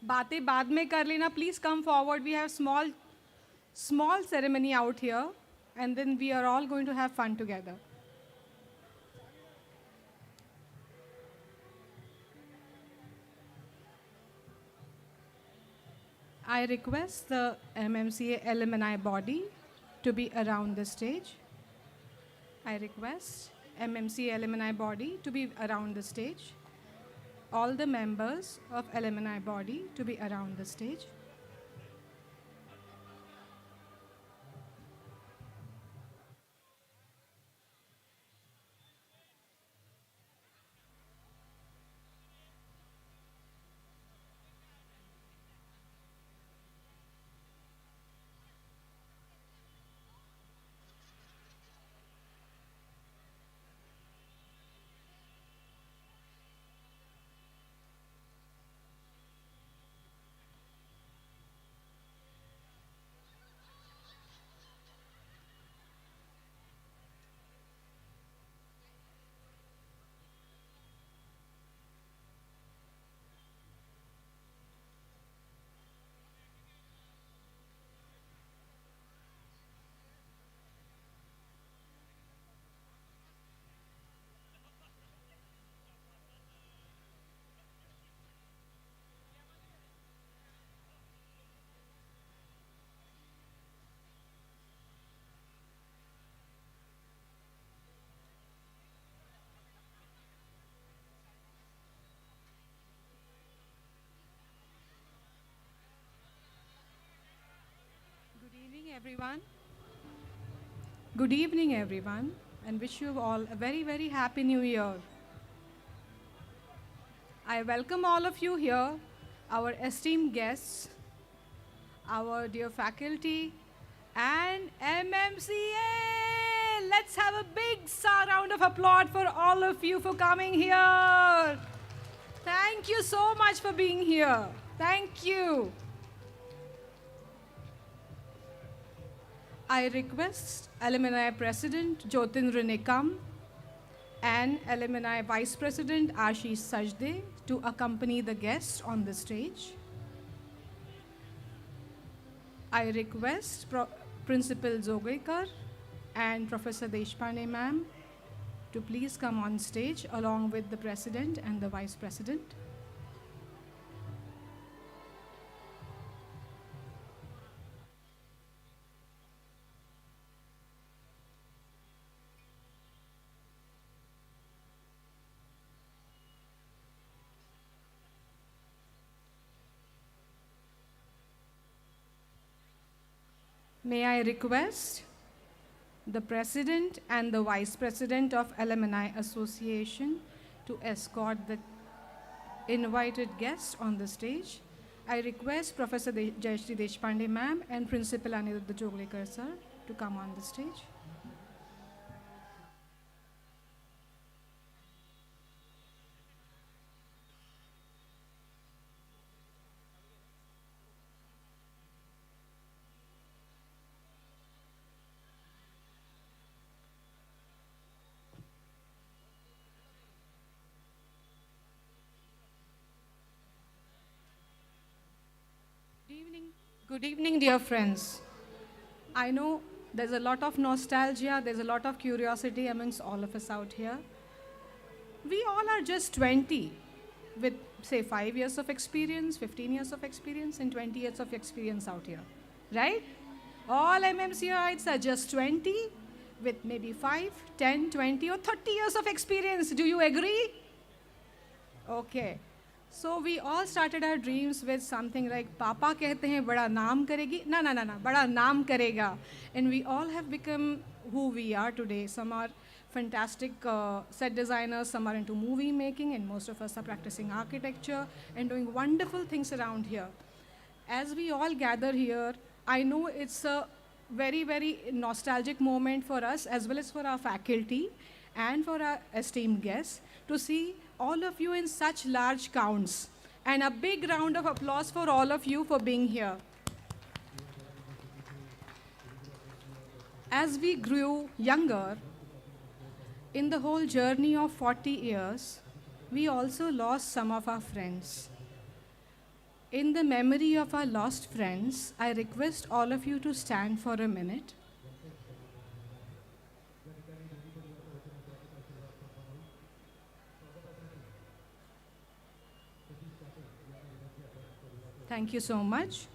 बातें बाद में कर लेना. Please come forward. We have small ceremony out here, and then we are all going to have fun together. I request the MMCA alumni body to be around the stage. I request MMCA alumni body to be around the stage. All the members of alumni body to be around the stage. Good evening, everyone. Good evening, everyone, and wish you all a very, very happy new year. I welcome all of you here, our esteemed guests, our dear faculty, and MMCA. Let's have a big round of applause for all of you for coming here. Thank you so much for being here. Thank you. I request Alumni President Jyotindra Nikam and Alumni Vice President Ashish Sajde to accompany the guests on the stage. I request Principal Zogaikar and Professor Deshpande ma'am to please come on stage along with the President and the Vice President. May I request the President and the Vice President of Alumni Association to escort the invited guests on the stage. I request Professor Jayashree Deshpande ma'am and Principal Aniruddha Joglekar sir to come on the stage. Good evening, dear friends. I know there's a lot of nostalgia, there's a lot of curiosity amongst all of us out here. We all are just 20 with, say, 5 years of experience, 15 years of experience, and 20 years of experience out here, right? All MMCOites are just 20 with maybe 5, 10, 20, or 30 years of experience. Do you agree? Okay. So we all started our dreams with something like Papa कहते हैं बड़ा नाम करेगी ना ना ना ना बड़ा नाम करेगा, and we all have become who we are today. Some are fantastic set designers, some are into movie making, and most of us are practicing architecture and doing wonderful things around here. As we all gather here, I know it's a very, very nostalgic moment for us as well as for our faculty and for our esteemed guests to see all of you in such large counts. And a big round of applause for all of you for being here. As we grew younger, in the whole journey of 40 years, we also lost some of our friends. In the memory of our lost friends, I request all of you to stand for a minute. Thank you so much.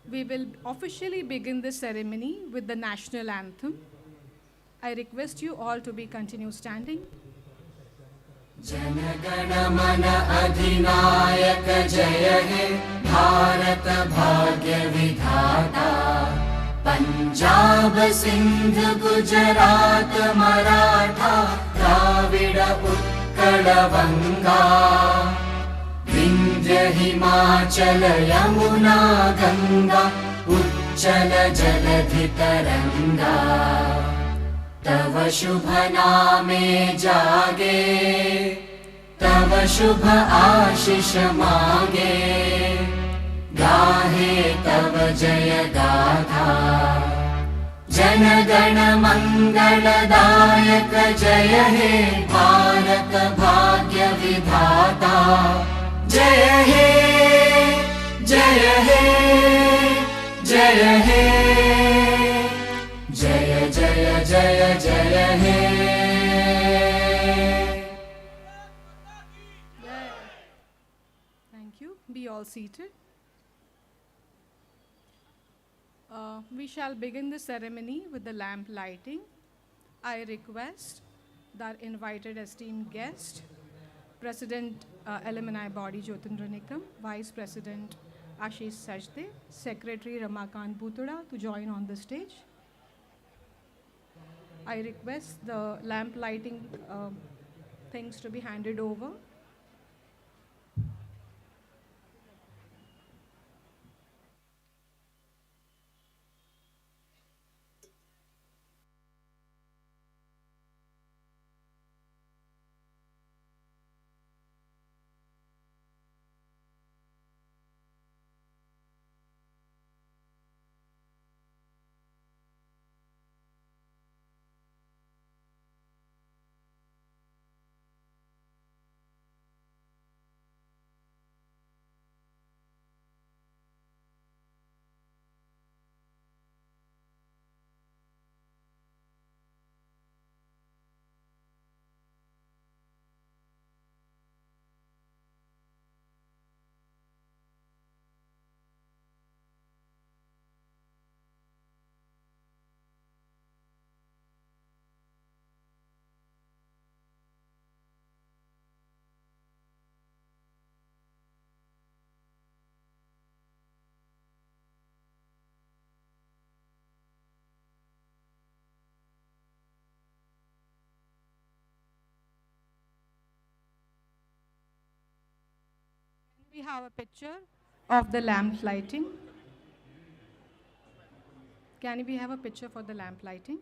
We will officially begin the ceremony with the national anthem. I request you all to be continue standing. जनगण मन अधिनायक जय हे भारत भाग्य विधाता पंजाब सिंध गुजरात मराठा द्राविड उत्कल बंगा विंध्य हिमाचल यमुना गंगा उच्चल जलधि तरंगा तव शुभ नामे जागे तव शुभ आशीष मागे गाहे तव जय गाथा जन गण मंगलदायक जय हे भारत भाग्य विधाता जय हे जय हे जय हे जय जय जय जय हे Thank you. Be all seated. We shall begin the ceremony with the lamp lighting. I request that invited esteemed guest, President Alumni Body Jyotindra Nikam, Vice President Ashish Sajde, Secretary Ramakant Bhutada to join on the stage. I request the lamp lighting things to be handed over. We have a picture of the lamp lighting. Can we have a picture for the lamp lighting?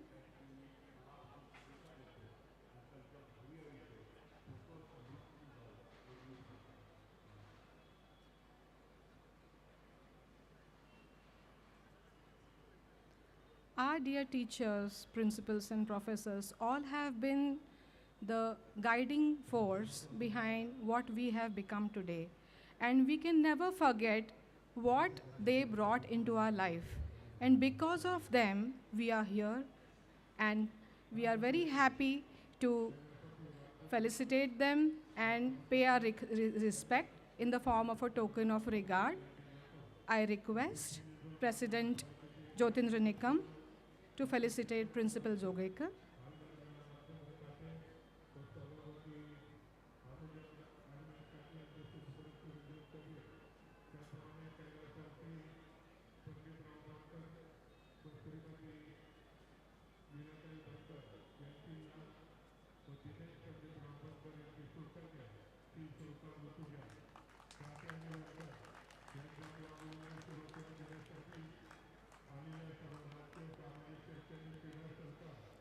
Our dear teachers, principals, and professors all have been the guiding force behind what we have become today. And we can never forget what they brought into our life. And because of them, we are here, and we are very happy to felicitate them and pay our respect in the form of a token of regard. I request President Jyotindra Nikam to felicitate Principal Jogekar.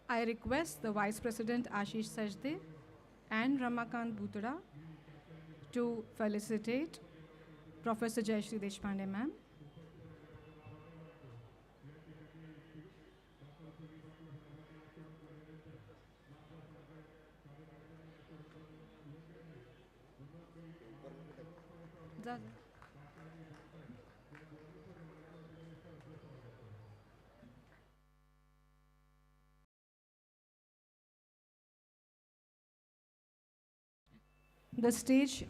I request the Vice President Ashish Sajde and Ramakant Bhutada to felicitate Professor Jayashree Deshpande ma'am. The stage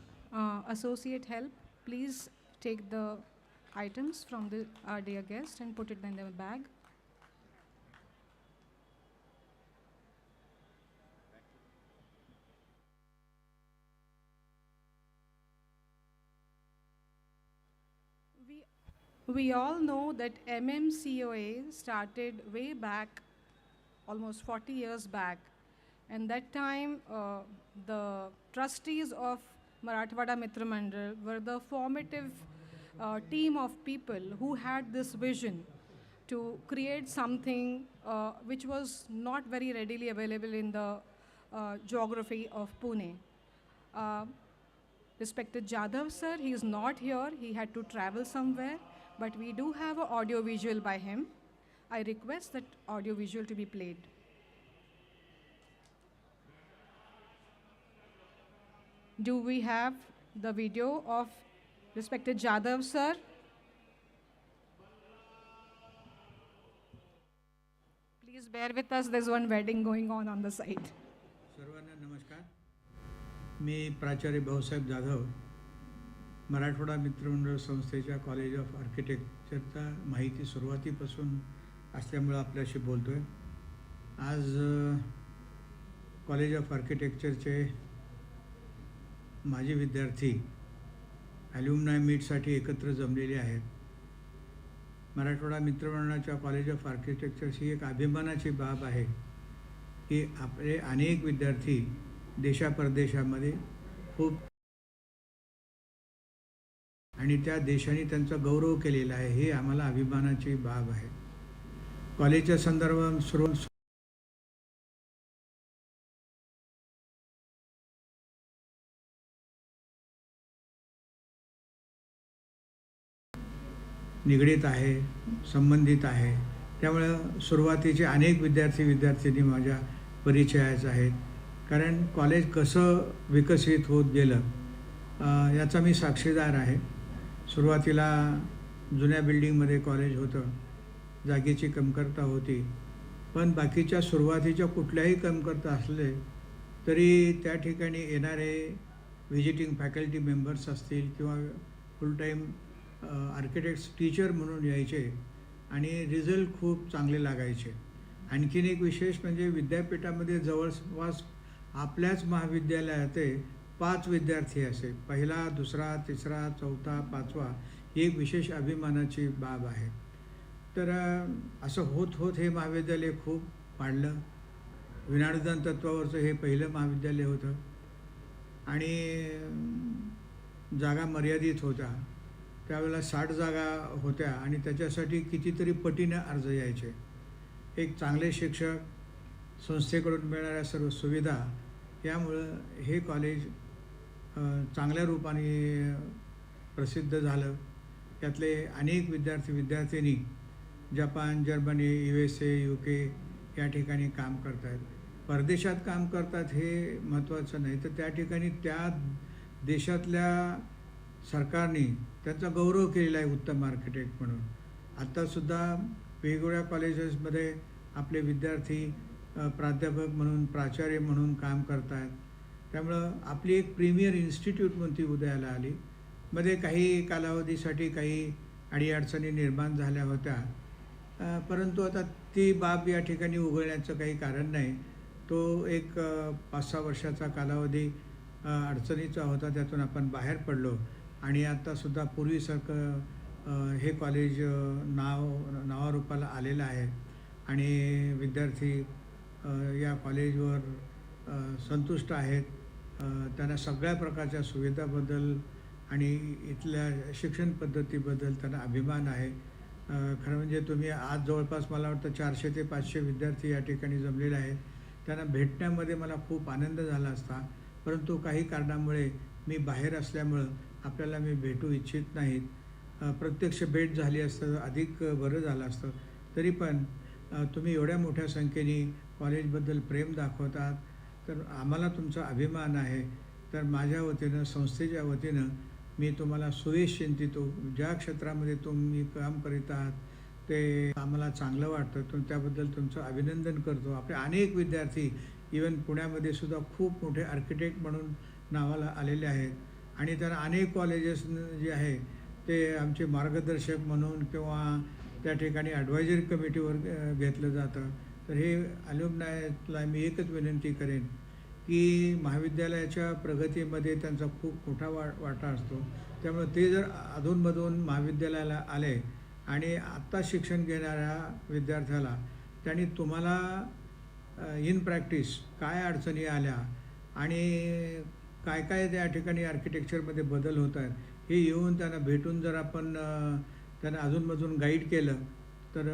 associate help, please take the items from our dear guest and put it in their bag. We all know that MMCOA started way back, almost 40 years back. And that time, the trustees of Marathwada Mitra Mandal were the formative team of people who had this vision to create something which was not very readily available in the geography of Pune. Uh, Respected Jadhav sir, he is not here. He had to travel somewhere, but we do have an audio visual by him. I request that audio visual to be played. Do we have the video of respected Jadhav sir? Please bear with us, there's one wedding going on the side. सर्वांना नमस्कार. मी प्राचार्य भाऊसाहेब जाधव, मराठवाडा मित्रमंडळ संस्थेच्या college of आर्किटेक्चरचा माहिती सुरुवातीपासून असल्यामुळे आपल्याशी बोलतो आहे. आज कॉलेज ऑफ आर्किटेक्चरचे माजी विद्यार्थी ॲल्युमनाय मीटसाठी एकत्र जमलेले आहेत. मराठवाडा मित्रमंडळाच्या कॉलेज ऑफ आर्किटेक्चरची एक अभिमानाची बाब आहे की आपले अनेक विद्यार्थी देशापरदेशामध्ये खूप आणि त्या देशाने त्यांचा गौरव केलेला आहे. हे आम्हाला अभिमानाची बाब आहे. कॉलेजच्या संदर्भात सुरू निगडीत आहे, संबंधित आहे. त्यामुळे सुरुवातीचे अनेक विद्यार्थी माझ्या परिचयाचे आहेत. कारण कॉलेज कसं विकसित होत गेलं याचा मी साक्षीदार आहे. सुरुवातीला जुन्या बिल्डिंगमध्ये कॉलेज होतं, जागेची कमतरता होती, पण बाकीच्या सुरुवातीच्या कुठल्याही कमतरता असले तरी त्या ठिकाणी येणारे व्हिजिटिंग फॅकल्टी मेंबर्स असतील किंवा फुल टाईम आर्किटेक्ट्स टीचर म्हणून यायचे आणि रिझल्ट खूप चांगले लागायचे. आणखीन एक विशेष म्हणजे विद्यापीठामध्ये जवळपास आपल्याच महाविद्यालयात 5 विद्यार्थी असे, पहिला, दुसरा, तिसरा, चौथा, 5वा, ही एक विशेष अभिमानाची बाब आहे. तर असं होत होत हे महाविद्यालय खूप वाढलं. विनानुदान तत्वावरचं हे पहिलं महाविद्यालय होतं आणि जागा मर्यादित होत्या. त्यावेळेला 60 जागा होत्या आणि त्याच्यासाठी कितीतरी पटीने अर्ज यायचे. एक चांगले शिक्षक, संस्थेकडून मिळणाऱ्या सर्व सुविधा यामुळं हे कॉलेज चांगल्या रूपाने प्रसिद्ध झालं. त्यातले अनेक विद्यार्थिनी जपान, जर्मनी, USA, UK या ठिकाणी काम करत आहेत. परदेशात काम करतात हे महत्त्वाचं नाही, तर त्या ठिकाणी त्या देशातल्या सरकारने त्यांचा गौरव केलेला आहे उत्तम आर्किटेक्ट म्हणून. आत्तासुद्धा वेगवेगळ्या कॉलेजेसमध्ये आपले विद्यार्थी प्राध्यापक म्हणून, प्राचार्य म्हणून काम करत आहेत. त्यामुळं आपली एक प्रीमियर इन्स्टिट्यूट म्हणून ती उदयाला आली. मध्ये काही कालावधीसाठी काही अडीअडचणी निर्माण झाल्या होत्या, परंतु आता ती बाब या ठिकाणी उघडण्याचं काही कारण नाही. तो एक 5-6 वर्षाचा कालावधी अडचणीचा होता, त्यातून आपण बाहेर पडलो आणि आत्तासुद्धा पूर्वीसारखं हे कॉलेज नावारूपाला आलेलं आहे आणि विद्यार्थी या कॉलेजवर संतुष्ट आहेत. त्यांना सगळ्या प्रकारच्या सुविधाबद्दल आणि इथल्या शिक्षण पद्धतीबद्दल त्यांना अभिमान आहे. खरं म्हणजे तुम्ही आज जवळपास मला वाटतं 400 ते 500 विद्यार्थी या ठिकाणी जमलेले आहेत. त्यांना भेटण्यामध्ये मला खूप आनंद झाला असता, परंतु काही कारणामुळे मी बाहेर असल्यामुळं आपल्याला मी भेटू इच्छित नाहीत. प्रत्यक्ष भेट झाली असतं अधिक बरं झालं असतं. तरी पण तुम्ही एवढ्या मोठ्या संख्येने कॉलेजबद्दल प्रेम दाखवतात, तर आम्हाला तुमचा अभिमान आहे. तर माझ्या वतीनं, संस्थेच्या वतीनं मी तुम्हाला सुयश चिंतितो. ज्या क्षेत्रामध्ये तुम्ही काम करीत आहात ते आम्हाला चांगलं वाटतं, त्याबद्दल तुमचं अभिनंदन करतो. आपले अनेक विद्यार्थी इवन पुण्यामध्ये सुद्धा खूप मोठे आर्किटेक्ट म्हणून नावाला आलेले आहेत आणि त्यांना अनेक कॉलेजेस जे आहे ते आमचे मार्गदर्शक म्हणून किंवा त्या ठिकाणी ॲडवायझरी कमिटीवर घेतलं जातं. तर हे अल्युमनायला मी एकच विनंती करेन की महाविद्यालयाच्या प्रगतीमध्ये त्यांचा खूप मोठा वाटा असतो. त्यामुळे ते जर अधूनमधून महाविद्यालयाला आले आणि आत्ता शिक्षण घेणाऱ्या विद्यार्थ्याला त्यांनी तुम्हाला इन प्रॅक्टिस काय अडचणी आल्या आणि काय काय त्या ठिकाणी आर्किटेक्चरमध्ये बदल होत आहेत हे येऊन त्यांना भेटून जर आपण त्यांना अधूनमधून गाईड केलं तर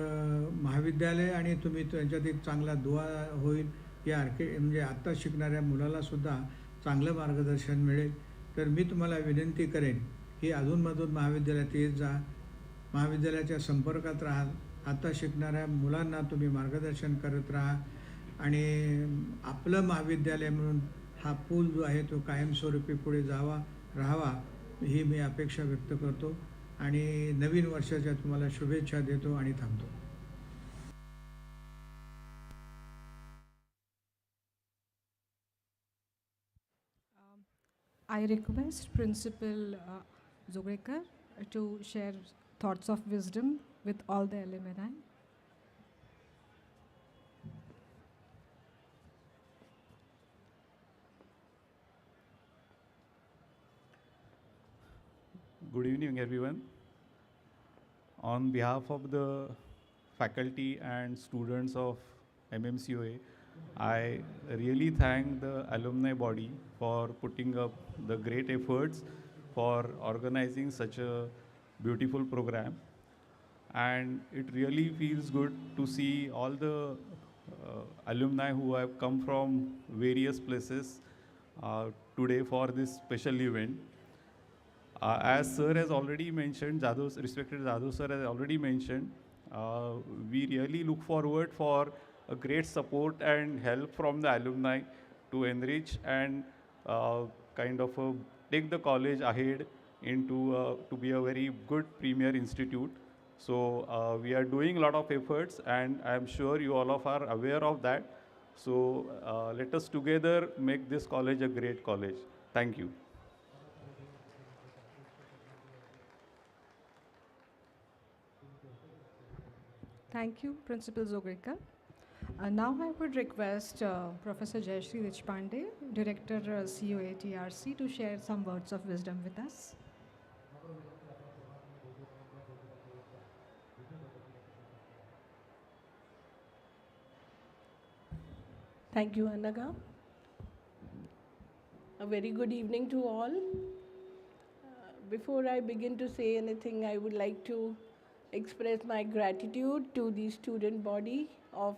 महाविद्यालय आणि तुम्ही त्यांच्यात एक चांगला दुवा होईल. या म्हणजे आत्ता शिकणाऱ्या मुलालासुद्धा चांगलं मार्गदर्शन मिळेल. तर मी तुम्हाला विनंती करेन की अधूनमधून महाविद्यालयात येत जा, महाविद्यालयाच्या संपर्कात राहा, आत्ता शिकणाऱ्या मुलांना तुम्ही मार्गदर्शन करत राहा आणि आपलं महाविद्यालय म्हणून हा पूल जो आहे तो कायमस्वरूपी पुढे राहावा ही मी अपेक्षा व्यक्त करतो आणि नवीन वर्षाच्या तुम्हाला शुभेच्छा देतो आणि थांबतो. I request Principal Zogrekar to share thoughts of wisdom with all the alumni. Good evening, everyone. On behalf of the faculty and students of MMCOA, I really thank the alumni body for putting up the great efforts for organizing such a beautiful program. And it really feels good to see all the alumni who have come from various places today for this special event. As sir has already mentioned, respected Jadhav sir has already mentioned, we really look forward for a great support and help from the alumni to enrich and kind of take the college ahead into to be a very good premier institute. So we are doing a lot of efforts and I am sure you all of are aware of that. So let us together make this college a great college. Thank you. Thank you, Principal Zogrekar. Now I would request Professor Jayashree Deshpande, Director COA TRC, to share some words of wisdom with us. Thank you, Anaga. A very good evening to all. Before I begin to say anything, I would like to express my gratitude to the student body of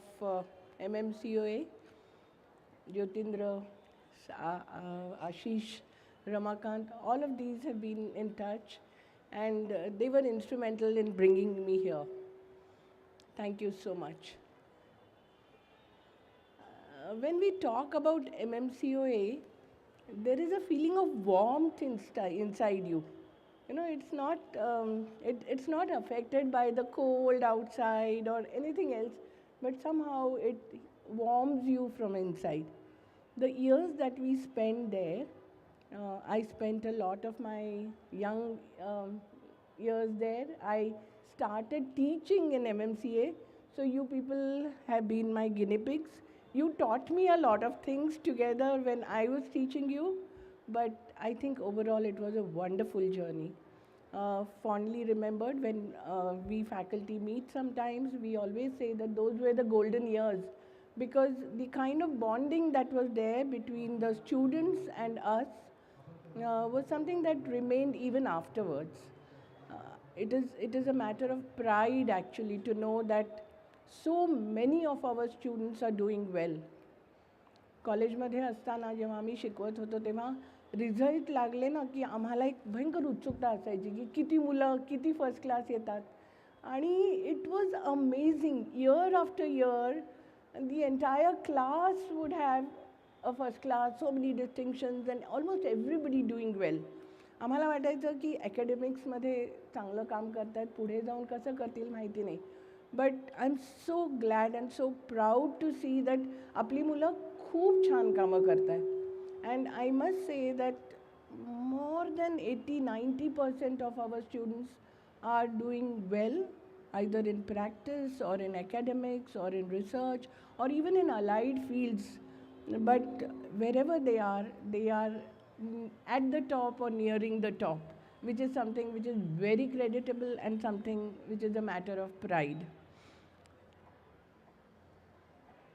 MMCOA, Jyotindra, Ashish, Ramakant. All of these have been in touch and they were instrumental in bringing me here. Thank you so much. When we talk about MMCOA, there is a feeling of warmth inside you. You know, it's not affected by the cold outside or anything else, but somehow it warms you from inside. The years that we spend there, I spent a lot of my young years there. I started teaching in MMCA, so you people have been my guinea pigs. You taught me a lot of things together when I was teaching you, but I think overall it was a wonderful journey. Fondly remembered when we faculty meet sometimes, we always say that those were the golden years because the kind of bonding that was there between the students and us was something that remained even afterwards. It is a matter of pride actually to know that so many of our students are doing well. कॉलेजमध्ये असताना जेव्हा आम्ही शिकवत होतो तेव्हा result लागले ना की आम्हाला एक भयंकर उत्सुकता असायची की किती मुलं किती फर्स्ट क्लास येतात आणि it was amazing year after year the entire class would have a first class so many distinctions and almost everybody doing well. आम्हाला वाटायचं की ॲकॅडमिक्समध्ये चांगलं काम करतात पुढे जाऊन कसं करतील माहिती नाही. But I am so glad and so proud to see that आपली मुलं खूप छान कामं करत आहेत. And I must say that more than 80-90% of our students are doing well, either in practice or in academics or in research or even in allied fields. But wherever they are at the top or nearing the top, which is something which is very creditable and something which is a matter of pride.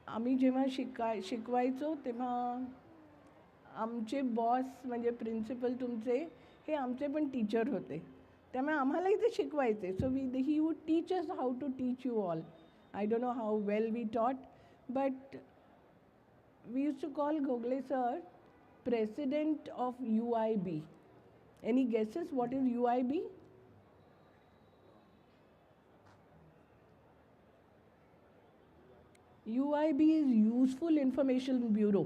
आम्ही जेव्हा शिकवायचो तेव्हा आमचे boss म्हणजे principal तुमचे हे आमचे पण teacher होते, त्यामुळे आम्हालाही ते शिकवायचे. So he would teach us how to teach you all. I don't know how well we taught, but we use to call Gogle sir president of UIB. Any guesses what is UIB? UIB is Useful Information Bureau.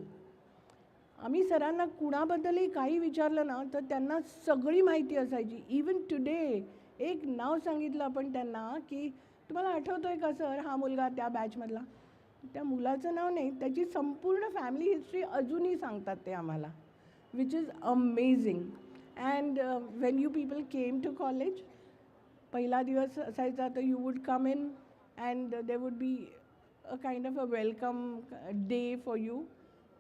आम्ही सरांना कुणाबद्दलही काही विचारलं ना तर त्यांना सगळी माहिती असायची. इवन टुडे एक नाव सांगितलं आपण त्यांना की तुम्हाला आठवतो आहे का सर हा मुलगा त्या बॅचमधला, त्या मुलाचं नाव नाही, त्याची संपूर्ण फॅमिली हिस्ट्री अजूनही सांगतात ते आम्हाला, which is amazing. And when you people came to college, पहिला दिवस असायचा तर you would come in and they would be a kind of a welcome day for you.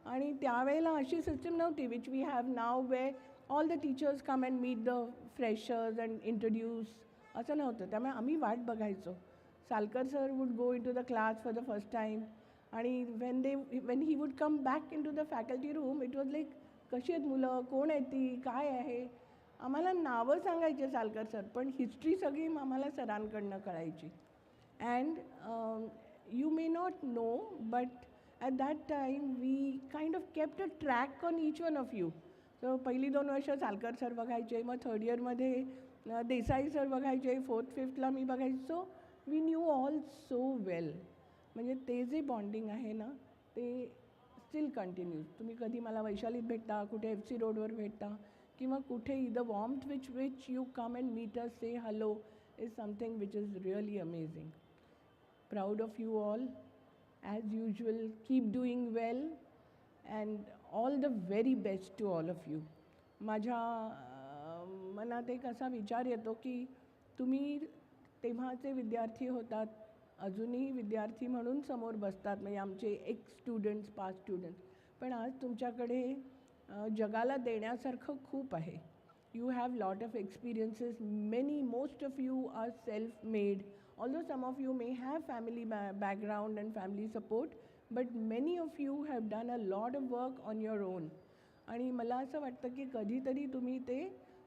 आणि त्यावेळेला अशी सिस्टम नव्हती which we have now where all the teachers come and meet the freshers and introduce, असं नव्हतं. त्यामुळे आम्ही वाट बघायचो. Salkar sir would go into the class for the first time आणि when he would come back into the faculty room, it was like कशी आहेत मुलं, कोण आहेत ती, काय आहे. आम्हाला नावं सांगायचे सालकर सर, पण हिस्ट्री सगळी आम्हाला सरांकडनं कळायची. And you may not know, but at that time we kind of kept a track on each one of you. So पहिली 2 वर्ष सालकर सर बघायचे, मग थर्ड इयरमध्ये देसाई सर बघायचे, 4th 5thला मी बघायचे. So we knew all so well. म्हणजे ते जे बॉन्डिंग आहे ना ते स्टील कंटिन्यूज. तुम्ही कधी मला वैशालीत भेटता, कुठे FC रोडवर भेटता किंवा कुठेही, the warmth which you come and meet us, say hello, is something which is really amazing. Proud of you all. As usual, keep doing well and all the very best to all of you. माझ्या मनात एक असा विचार येतो की तुम्ही तेव्हाचे विद्यार्थी होतात, अजूनही विद्यार्थी म्हणून समोर बसतात, म्हणजे आमचे एक्स स्टुडंट्स, पास्ट स्टुडंट्स. पण आज तुमच्याकडे जगाला देण्यासारखं खूप आहे. You have lot of experiences. Most of you are self-made. Although some of you may have family background and family support, but many of you have done a lot of work on your own. आणि मला असं वाटतं की कधीतरी तुम्ही ते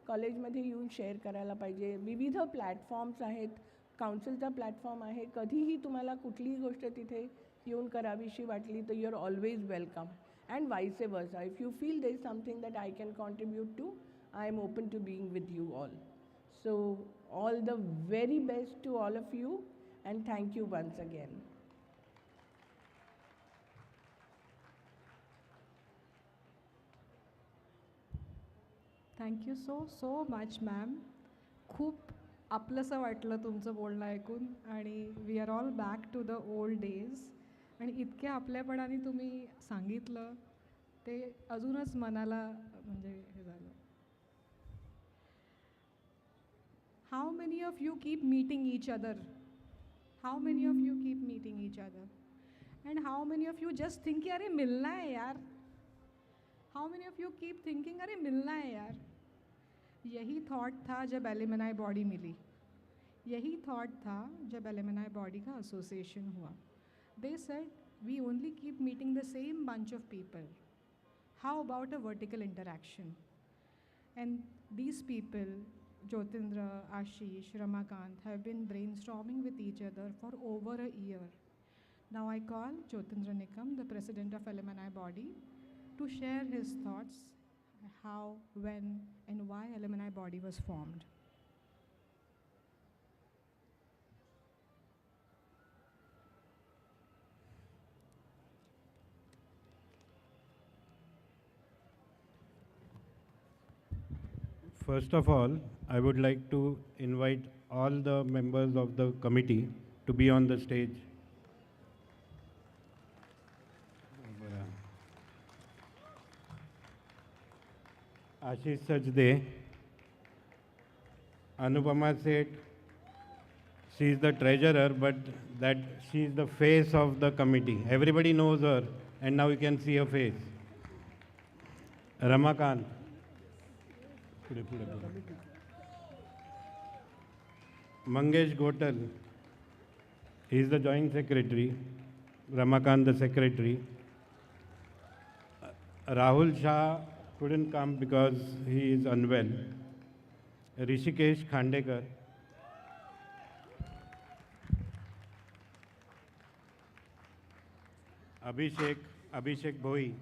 कॉलेजमध्ये येऊन शेअर करायला पाहिजे. विविध प्लॅटफॉर्म्स आहेत, काउन्सिलचा प्लॅटफॉर्म आहे, कधीही तुम्हाला कुठलीही गोष्ट तिथे येऊन करावीशी वाटली तर you are always welcome. And vice versa, if you feel there is something that I can contribute to, I am open to being with you all. So all the very best to all of you and thank you once again. Thank you so much ma'am. खूप आपलंसं वाटलं तुमचं बोलणं ऐकून आणि we are all back to the old days. आणि इतक्या आपल्यापणाने तुम्ही सांगितलं ते अजूनच मनाला म्हणजे हे झालं. How many of you keep meeting each other? How many of you keep meeting each other? And how many of you just think अरे मिलना है यार? How many of you keep thinking अरे मिलना है यार? यही थॉट था जब एलुमनाई बॉडी मिली, यही थॉट था जब एलुमनाई बॉडी का एसोसिएशन हुआ. They said we only keep meeting the same bunch of people. How about a vertical interaction? And these people, Jyotindra, Ashish, Ramakant, have been brainstorming with each other for over a year. Now I call Jyotindra Nikam, the president of Alumni Body, to share his thoughts how, when and why Alumni Body was formed. First of all, I would like to invite all the members of the committee to be on the stage. Ashish Sajde, Anupama Seth. She is the treasurer, but that she is the face of the committee. Everybody knows her, and now you can see her face. Ramakant. Mangesh Gotal. He is the joint secretary. Ramakant, the secretary. Rahul Shah couldn't come because he is unwell. Rishikesh Khandekar. Abhishek Bhoi.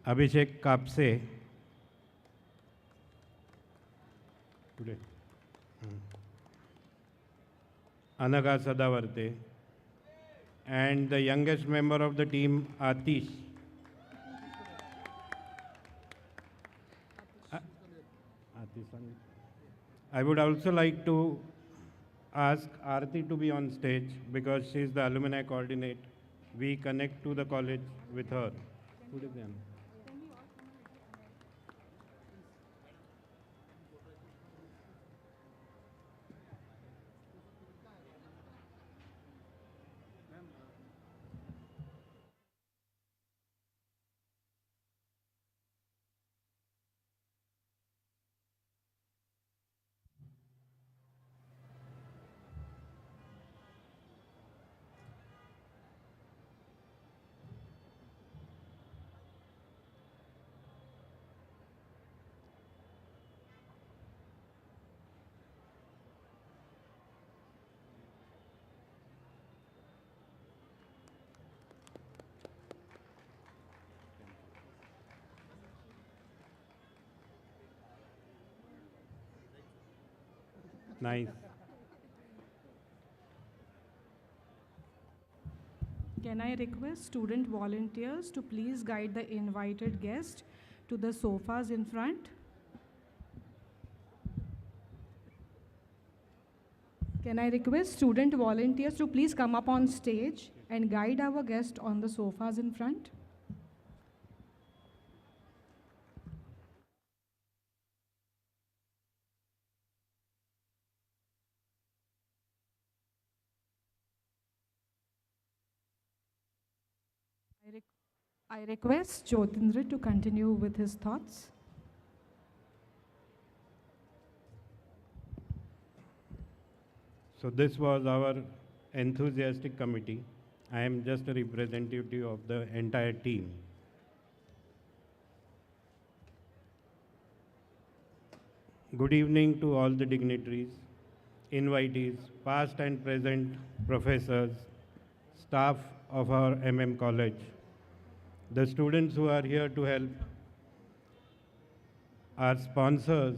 Abhishek Kapse. Today. Anaga Sadavarte. And the youngest member of the team, Atish. I would also like to ask Aarti to be on stage because she is the alumni coordinate. We connect to the college with her. Nice. Can I request student volunteers to please guide the invited guest to the sofas in front? Can I request student volunteers to please come up on stage and guide our guest on the sofas in front? I request Jyotindra to continue with his thoughts. So this was our enthusiastic committee. I am just a representative of the entire team. Good evening to all the dignitaries, invitees, past and present professors, staff of our College, the students who are here to help, our sponsors,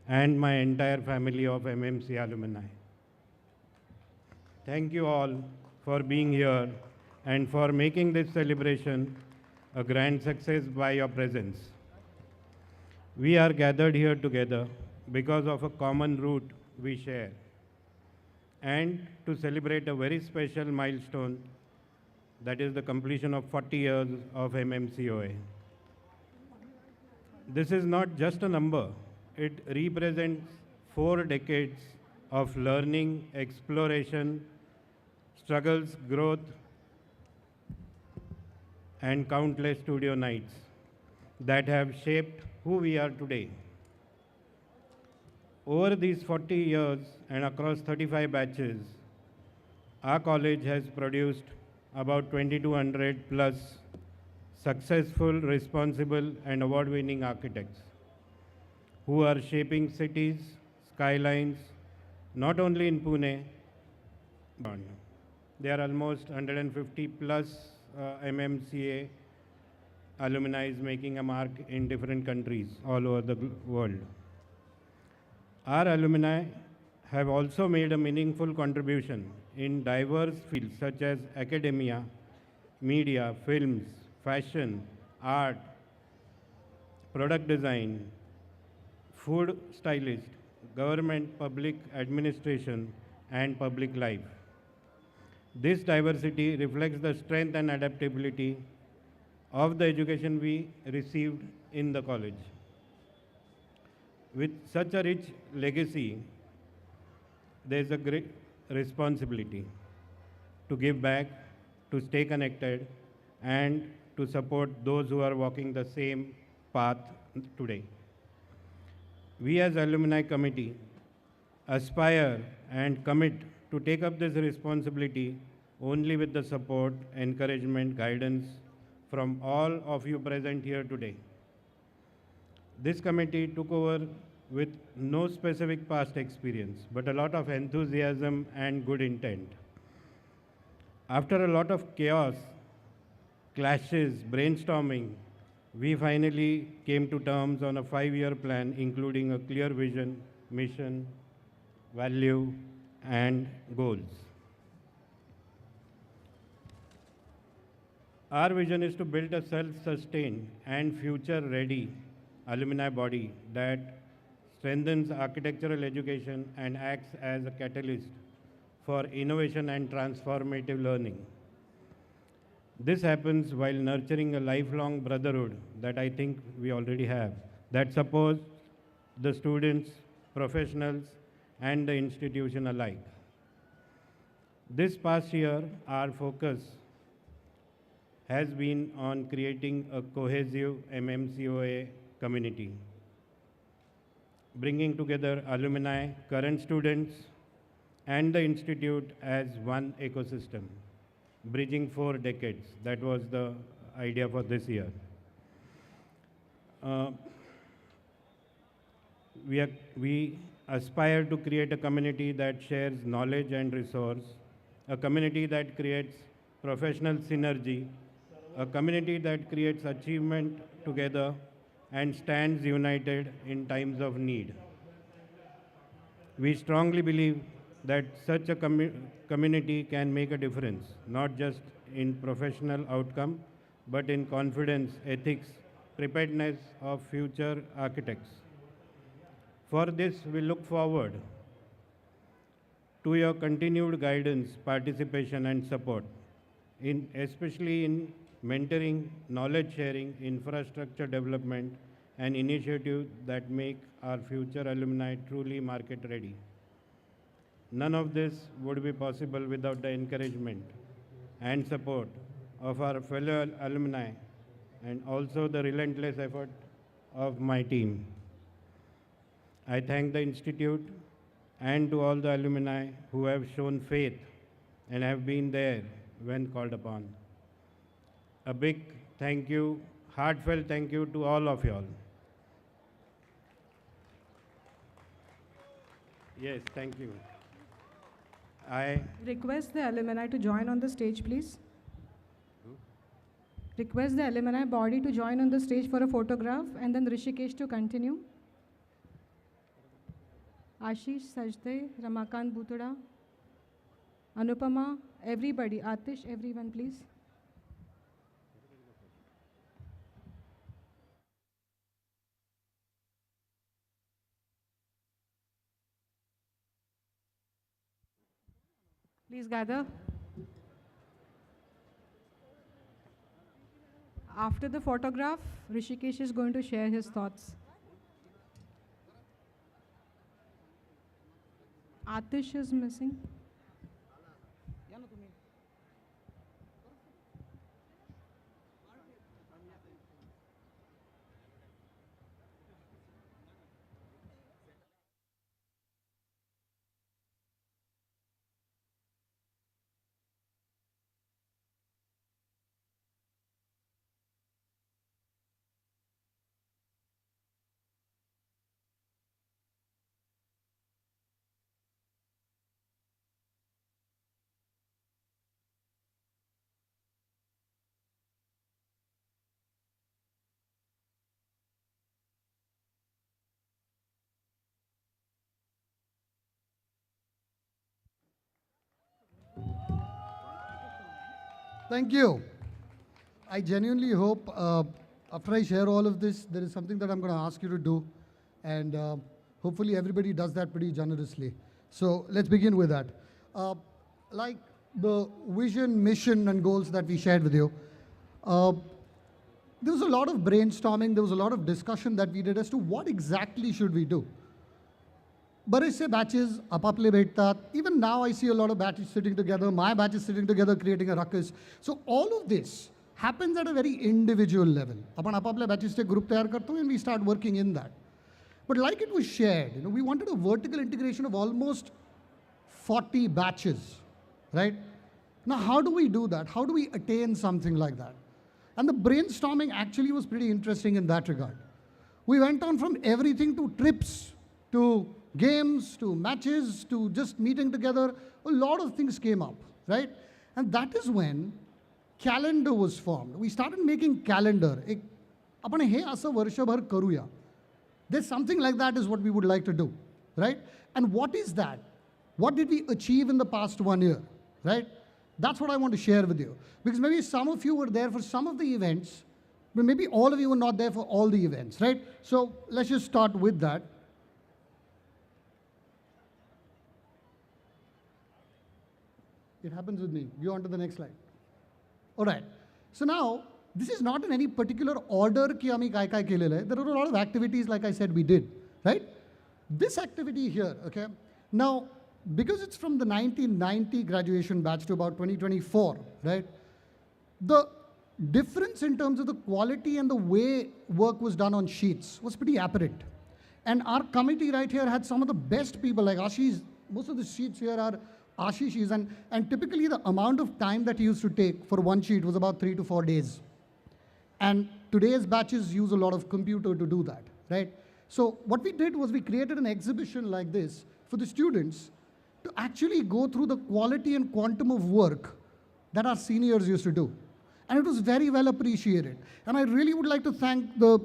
and my entire family of MMC alumni. Thank you all for being here and for making this celebration a grand success by your presence. We are gathered here together because of a common root we share and to celebrate a very special milestone, that is the completion of 40 years of MMCOA. This is not just a number, it represents 4 decades of learning, exploration, struggles, growth, and countless studio nights that have shaped who we are today. Over these 40 years and across 35 batches, our college has produced about 2200 plus successful, responsible, and award-winning architects who are shaping cities, skylines, not only in Pune, but there are almost 150 plus MMCA alumni making a mark in different countries all over the world. Our alumni have also made a meaningful contribution in diverse fields such as academia, media, films, fashion, art, product design, food stylist, government, public administration, and public life. This diversity reflects the strength and adaptability of the education we received in the college. With such a rich legacy, there is a great responsibility to give back, to stay connected, and to support those who are walking the same path today. We as alumni committee aspire and commit to take up this responsibility only with the support, encouragement, guidance from all of you present here today. This committee took over with no specific past experience, but a lot of enthusiasm and good intent. After a lot of chaos, clashes, brainstorming, we finally came to terms on a 5-year plan, including a clear vision, mission, value, and goals. Our vision is to build a self-sustained and future-ready alumni body that strengthens architectural education and acts as a catalyst for innovation and transformative learning. This happens while nurturing a lifelong brotherhood that I think we already have, that supports the students, professionals, and the institution alike. This past year, our focus has been on creating a cohesive MMCOA community, bringing together alumni, current students, and the institute as one ecosystem, bridging 4 decades. That was the idea for this year. We aspire to create a community that shares knowledge and resource, a community that creates professional synergy, a community that creates achievement together and stands united in times of need. We strongly believe that such a community can make a difference, not just in professional outcome, but in confidence, ethics, preparedness of future architects. For this, we look forward to your continued guidance, participation, and support, especially in mentoring, knowledge sharing, infrastructure development, and initiatives that make our future alumni truly market ready. None of this would be possible without the encouragement and support of our fellow alumni and also the relentless effort of my team. I thank the Institute and to all the alumni who have shown faith and have been there when called upon. A big thank you, heartfelt thank you to all of you all. Yes, thank you. I Request the alumni to join on the stage, please. Request the alumni body to join on the stage for a photograph, and then Rishikesh to continue. Ashish, Sajde, Ramakant Bhutada, Anupama, everybody, Atish, everyone, please. Please gather. After the photograph, Rishikesh is going to share his thoughts. Atish is missing. Thank you. I genuinely hope after I share all of this, there is something that I'm going to ask you to do. And hopefully everybody does that pretty generously. So let's begin with that. Like the vision, mission, and goals that we shared with you. Uh, there was a lot of brainstorming, there was a lot of discussion that we did as to what exactly should we do. बरेचसे batches आपापले भेटतात. Even now I see a lot of batches sitting together. My batch is sitting together creating a ruckus. So all of this happens at a very individual level. आपण आपापल्या batches चे group तयार करतो and we start working in that. But like it was shared, we wanted a vertical integration of almost 40 batches, right? Now, how do we do that? How do we attain something like that? And the brainstorming actually was pretty interesting in that regard. We went on from everything to trips, to games, to matches, to just meeting together. A lot of things came up, right? And that is when calendar was formed. We started making calendar. आपण हे असं वर्षभर करूया. There's something like that is what we would like to do, right? And what is that? What did we achieve in the past 1 year, right? That's what I want to share with you. Because maybe some of you were there for some of the events, but maybe all of you were not there for all the events, right? So let's just start with that. It happens with me. Go on to the next slide. All right. So now, this is not in any particular order ki आम्ही काय काय केलेलं आहे. There are a lot of activities, like I said, we did, right? This activity here, okay? Now, because it's from the 1990 graduation batch to about 2024, right? The difference in terms of the quality and the way work was done on sheets was pretty apparent. And our committee right here had some of the best people, like Ashish. Most of the sheets here are Ashish's, and typically the amount of time that he used to take for one sheet was about 3 to 4 days. And today's batches use a lot of computer to do that, right? So what we did was we created an exhibition like this for the students to actually go through the quality and quantum of work that our seniors used to do. And it was very well appreciated. And I really would like to thank the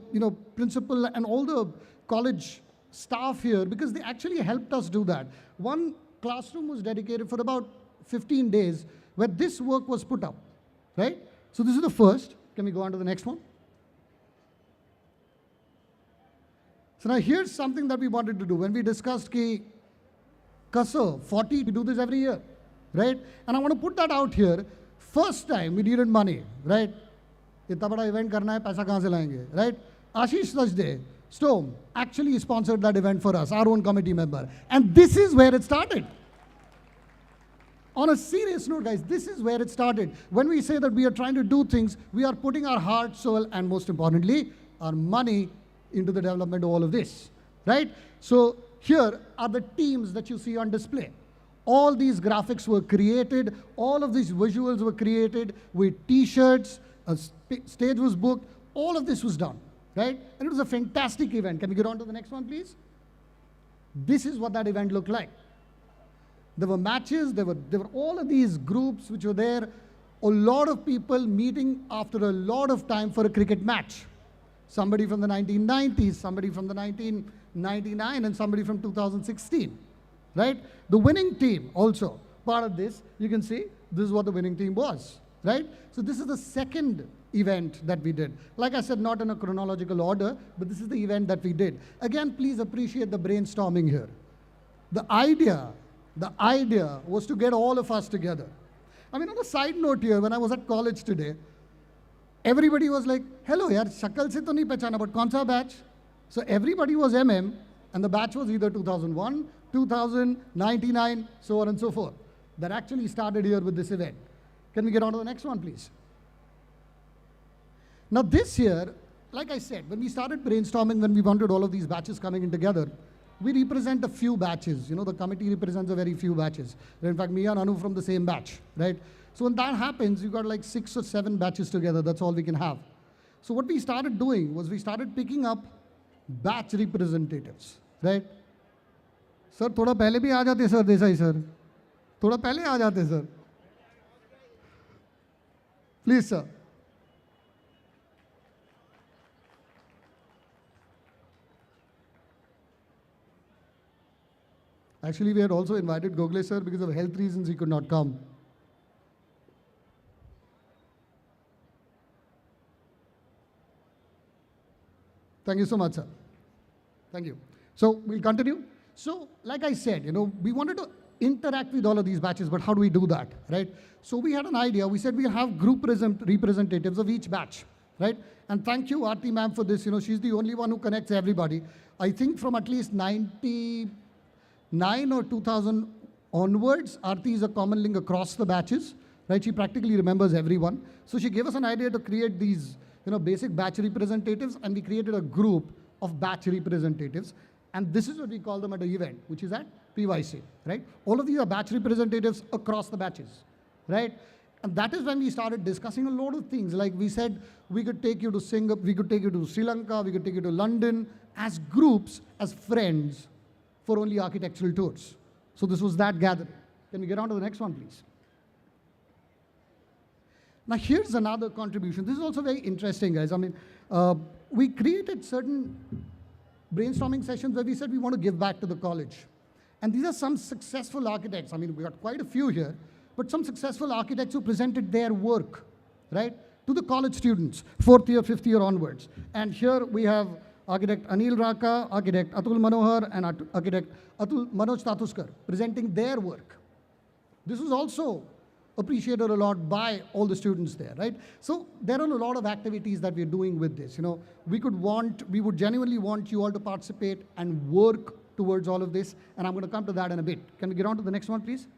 principal and all the college staff here, because they actually helped us do that. One classroom was dedicated for about 15 days where this work was put up, right? So this is the first. Can we go on to the next one? So now here's something that we wanted to do. When we discussed ki Kasa, 40, we do this every year, right? And I want to put that out here. First time we needed money, right? इतना बड़ा event करना है, पैसा कहाँ से लाएंगे, right? Ashish Sajde, Storm, actually sponsored that event for us, our own committee member. And this is where it started. On a serious note, guys, this is where it started. When we say that we are trying to do things, we are putting our heart, soul, and most importantly, our money into the development of all of this, right? So here are the teams that you see on display. All these graphics were created, all of these visuals were created with t-shirts, a stage was booked, all of this was done, right? And it was a fantastic event. Can we get on to the next one, please? This is what that event looked like. There were matches, there were all of these groups which were there, a lot of people meeting after a lot of time for a cricket match. Somebody from the 1990s, somebody from the 1999, and somebody from 2016, right? The winning team also, part of this, you can see, this is what the winning team was, right? So this is the second event that we did. Like I said, not in a chronological order, but this is the event that we did. Again, please appreciate the brainstorming here. The idea was to get all of us together. I mean, on a side note here, when I was at college today, everybody was like, hello, yaar, shakal se to nahi pehchana, but kaun sa batch? So everybody was MM, and the batch was either 2001, 2000, 99, so on and so forth. That actually started here with this event. Can we get on to the next one, please? Now this year, like I said, when we started brainstorming, when we wanted all of these batches coming in together, we represent a few batches. The committee represents a very few batches. In fact, me and Anu from the same batch, right? So when that happens, you got like 6 or 7 batches together. That's all we can have. So what we started doing was we started picking up batch representatives, right? Sir, थोड़ा पहले भी आ जाते sir, Desai sir. थोड़ा पहले आ जाते sir. Please, sir. Actually, we had also invited Gogle sir because of health reasons he could not come. Thank you so much, sir. Thank you. So we'll continue. So like I said, we wanted to interact with all of these batches, but how do we do that, right? So we had an idea. We said we'll have group representatives of each batch, right? And thank you, Aarti ma'am, for this. She's the only one who connects everybody. I think from at least 99 or 2000 onwards, Aarti is a common link across the batches, right? She practically remembers everyone. So she gave us an idea to create these, basic batch representatives, and we created a group of batch representatives. And this is what we call them at the event, which is at PYC, right? All of these are batch representatives across the batches, right? And that is when we started discussing a lot of things. Like we said, we could take you to Singapore, we could take you to Sri Lanka, we could take you to London as groups, as friends, for only architectural tours. So this was that gathering. Can we get on to the next one, please? Now here's another contribution. This is also very interesting, guys. I mean, we created certain brainstorming sessions where we said we want to give back to the college. And these are some successful architects. I mean, we got quite a few here, but some successful architects who presented their work, right, to the college students, 4th year, 5th year onwards. And here we have architect Anil Raka, architect Atul Manohar, and architect Manoj Tatuskar presenting their work. This was also appreciated a lot by all the students there, right? So there are a lot of activities that we're doing with this. We would genuinely want you all to participate and work towards all of this, and I'm going to come to that in a bit. Can we get on to the next one, please?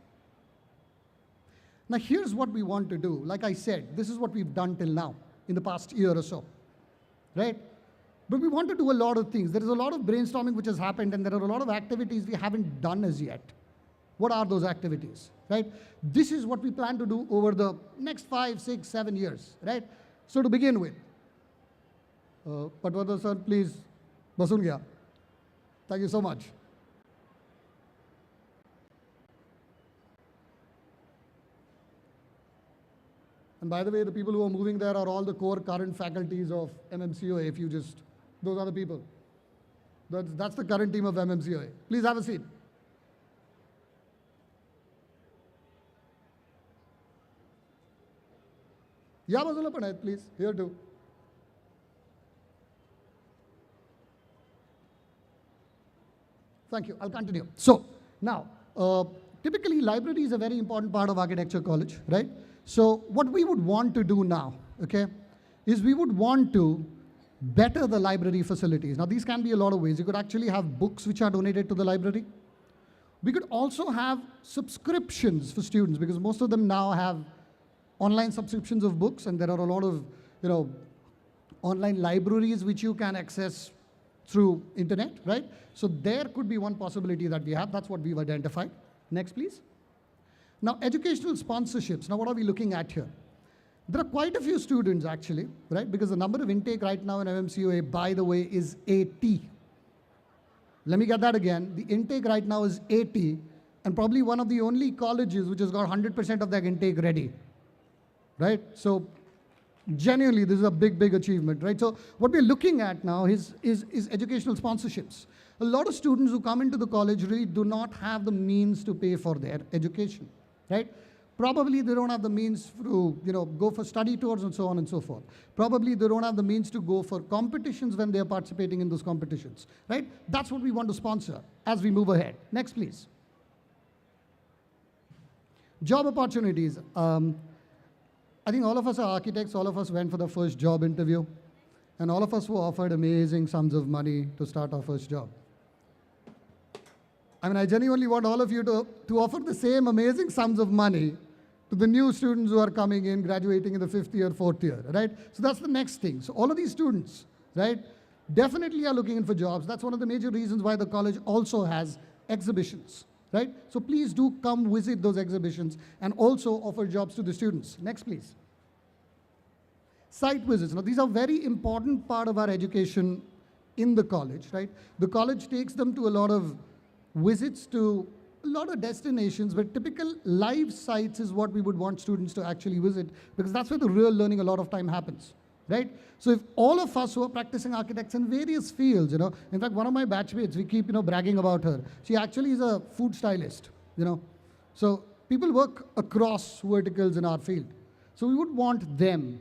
Now here's what we want to do. Like I said, this is what we've done till now in the past year or so, right? But we want to do a lot of things. There is a lot of brainstorming which has happened, and there are a lot of activities we haven't done as yet. What are those activities, right? This is what we plan to do over the next 5, 6, 7 years, right? So to begin with, Patwada sir, please, basun gaya. Thank you so much. And by the way, the people who are moving there are all the core current faculties of MMCOA. If you just, those are the people. That's the current team of MMCOA. Please have a seat. Ya bazula पण आहेत, please. Here too. Thank you. I'll continue. So now, typically library is a very important part of architecture college, right? So what we would want to do now, okay, is we would want to better the library facilities. Now these can be a lot of ways. You could actually have books which are donated to the library. We could also have subscriptions for students, because most of them now have online subscriptions of books, and there are a lot of, online libraries which you can access through internet, right? So there could be one possibility that we have. That's what we've identified. Next, please. Now, educational sponsorships. Now, what are we looking at here? There are quite a few students, actually, right? Because the number of intake right now in MMCOA, by the way, is 80. Let me get that again. The intake right now is 80, and probably one of the only colleges which has got 100% of their intake ready, right? So genuinely, this is a big, big achievement, right? So what we're looking at now is educational sponsorships. A lot of students who come into the college really do not have the means to pay for their education, right? Probably they don't have the means to, go for study tours and so on and so forth. Probably they don't have the means to go for competitions when they're participating in those competitions, right? That's what we want to sponsor as we move ahead. Next, please. Job opportunities. I think all of us are architects. All of us went for the first job interview, and all of us were offered amazing sums of money to start our first job. I mean, I genuinely want all of you to offer the same amazing sums of money to the new students who are coming in, graduating in the 5th year, 4th year, right? So that's the next thing. So all of these students, right, definitely are looking in for jobs. That's one of the major reasons why the college also has exhibitions, right? So please do come visit those exhibitions and also offer jobs to the students. Next, please. Site visits. Now, these are very important part of our education in the college, right? The college takes them to a lot of visits to a lot of destinations, but typical live sites is what we would want students to actually visit, because that's where the real learning a lot of time happens, right? So if all of us who are practicing architects in various fields, in fact, one of my batchmates, we keep, bragging about her. She actually is a food stylist, So people work across verticals in our field. So we would want them,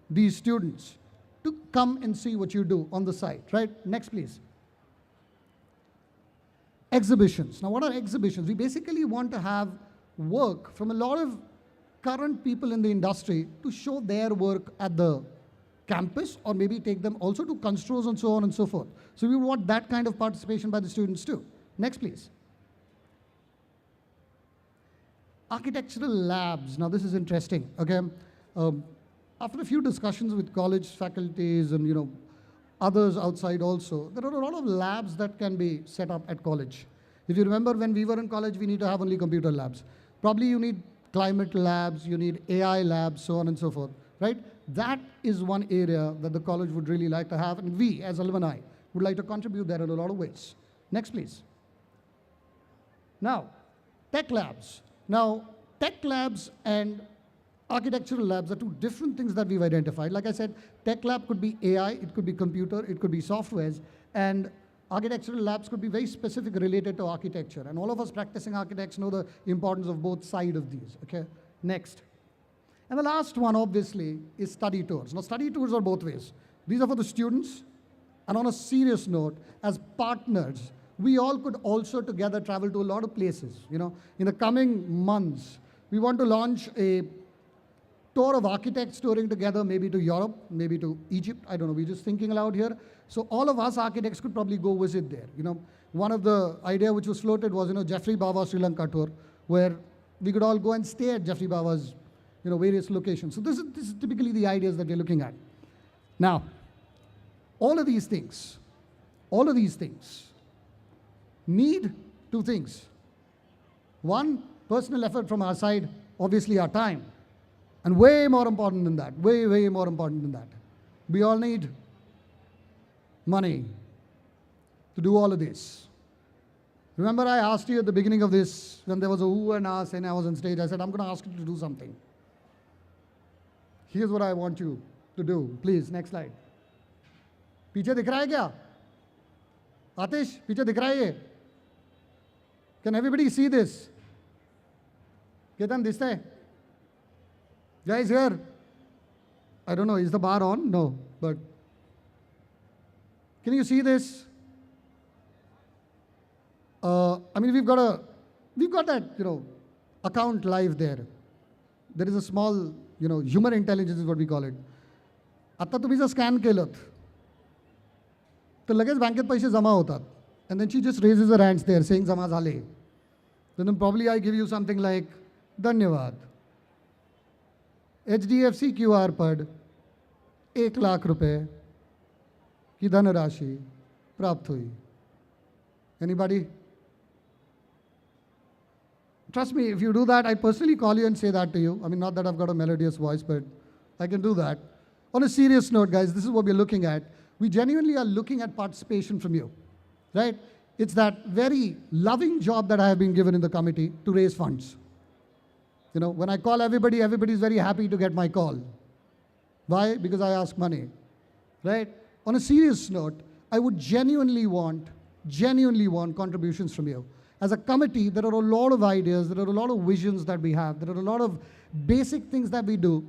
these students, to come and see what you do on the site, right? Next, please. exhibitions. Now, what are exhibitions? We basically want to have work from a lot of current people in the industry to show their work at the campus, or maybe take them also to constros and so on and so forth. So we want that kind of participation by the students too. Next, please. Architectural labs. Now, this is interesting, okay? After a few discussions with college faculties and, others outside also, there are a lot of labs that can be set up at college. If you remember, when we were in college, we need to have only computer labs. Probably you need climate labs, you need AI labs, so on and so forth, right? That is one area that the college would really like to have, and we, as alumni, would like to contribute there in a lot of ways. Next, please. Now, tech labs. Now, tech labs and architectural labs are two different things that we've identified. Like I said, tech lab could be AI, it could be computer, it could be softwares, and architectural labs could be very specific related to architecture. And all of us practicing architects know the importance of both sides of these, okay? Next. And the last one, obviously, is study tours. Now, study tours are both ways. These are for the students, and on a serious note, as partners, we all could also together travel to a lot of places. In the coming months, we want to launch a tour of architects touring together, maybe to Europe, maybe to Egypt. I don't know, we're just thinking aloud here. So all of us architects could probably go visit there. One of the idea which was floated was, Jeffrey Bawa Sri Lanka tour, where we could all go and stay at Jeffrey Bawa's, various locations. So this is typically the ideas that we're looking at. Now, all of these things need two things. One, personal effort from our side, obviously our time. And way more important than that, way more important than that, we all need money to do all of this. Remember, I asked you at the beginning of this, when there was a who and us and I was on stage, I said, I'm going to ask you to do something. Here's what I want you to do. Please, next slide. पीछे दिख रहा है क्या? आतिश, पीछे दिख रहा है ये? Can everybody see this? Ketan, दिखता है? Guys here? I don't know, is the bar on? No, but can you see this? We've got that, account live there. There is a small, human intelligence is what we call it. आता तुम्ही जर scan केलं तर लगेच बँकेत पैसे जमा होतात. And then she just raises her hands there saying जमा झाले. Then probably I give you something like धन्यवाद. HDFC QR पर 1 लाख रुपए की धनराशि प्राप्त हुई. Anybody? Trust me, if you do that, I personally call you and say that to you. Not that I've got a melodious voice, but I can do that. On a serious note, guys, this is what we're looking at. We genuinely are looking at participation from you, right? It's that very loving job that I have been given in the committee to raise funds. When I call everybody, everybody's very happy to get my call. Why? Because I ask money, right? On a serious note, I would genuinely want contributions from you. As a committee, there are a lot of ideas, there are a lot of visions that we have, there are a lot of basic things that we do,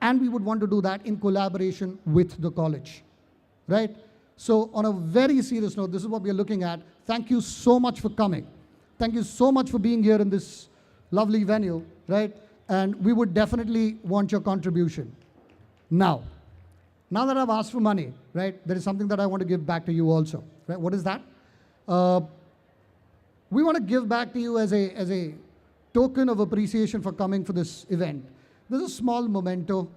and we would want to do that in collaboration with the college, right? So on a very serious note, this is what we are looking at. Thank you so much for coming. Thank you so much for being here in this lovely venue, right? And we would definitely want your contribution. Now that I've asked for money, right, there is something that I want to give back to you also, right? What is that? We want to give back to you as a token of appreciation for coming for this event. There's a small memento.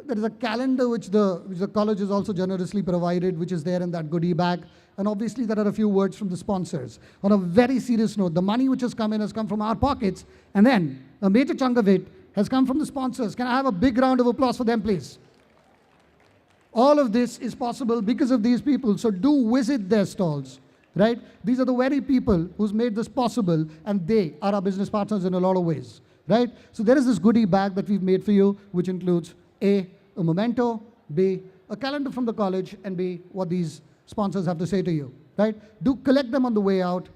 There is a calendar which the college has also generously provided, which is there in that goodie bag. And obviously, there are a few words from the sponsors. On a very serious note, the money which has come in has come from our pockets, and then a major chunk of it has come from the sponsors. Can I have a big round of applause for them, please? All of this is possible because of these people, so do visit their stalls. Right? These are the very people who's made this possible, and they are our business partners in a lot of ways, right? So there is this goodie bag that we've made for you, which includes A, a memento, B, a calendar from the college, and B, what these sponsors have to say to you, right? Do collect them on the way out.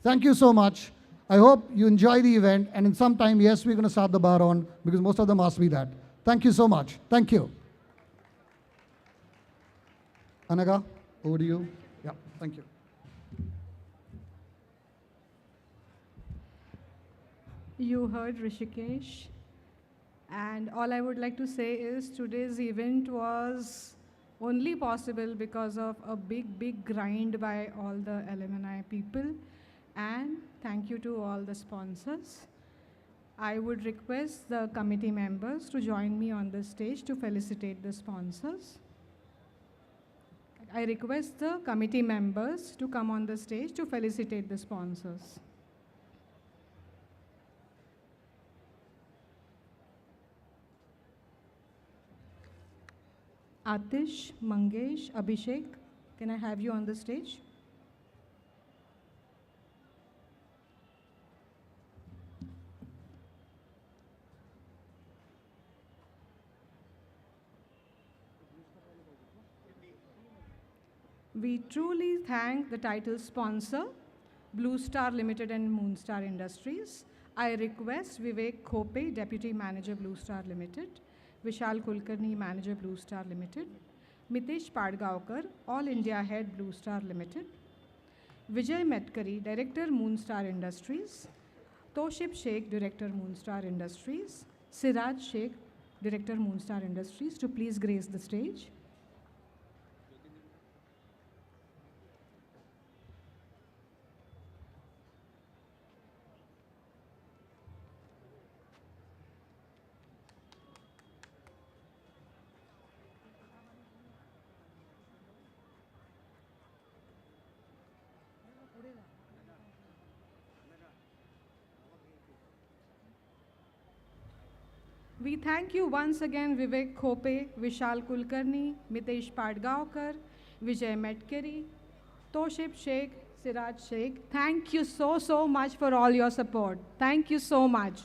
Thank you so much. I hope you enjoy the event, and in some time, yes, we're going to start the bar on, because most of them asked me that. Thank you so much. Thank you. Anaga, over to you. Yeah, thank you. You heard Rishikesh. And all I would like to say is today's event was only possible because of a big, big grind by all the alumni people. And thank you to all the sponsors. I would request the committee members to join me on the stage to felicitate the sponsors. I request the committee members to come on the stage to felicitate the sponsors. Atish, Mangesh, Abhishek, can I have you on the stage? We truly thank the title sponsor, Blue Star Limited and Moonstar Industries. I request Vivek Khope, Deputy Manager, Blue Star Limited, Vishal Kulkarni, Manager, Blue Star Limited, Mitesh Padgaonkar, All India Head, Blue Star Limited, Vijay Metkari, Director, Moonstar Industries, Toshib Sheikh, Director, Moonstar Industries, Siraj Sheikh, Director, Moonstar Industries, to please grace the stage. We thank you once again, Vivek Khope, Vishal Kulkarni, Mitesh Padgaonkar, Vijay Metkari, Toshib Sheikh, Siraj Sheikh. Thank you so much for all your support. Thank you so much.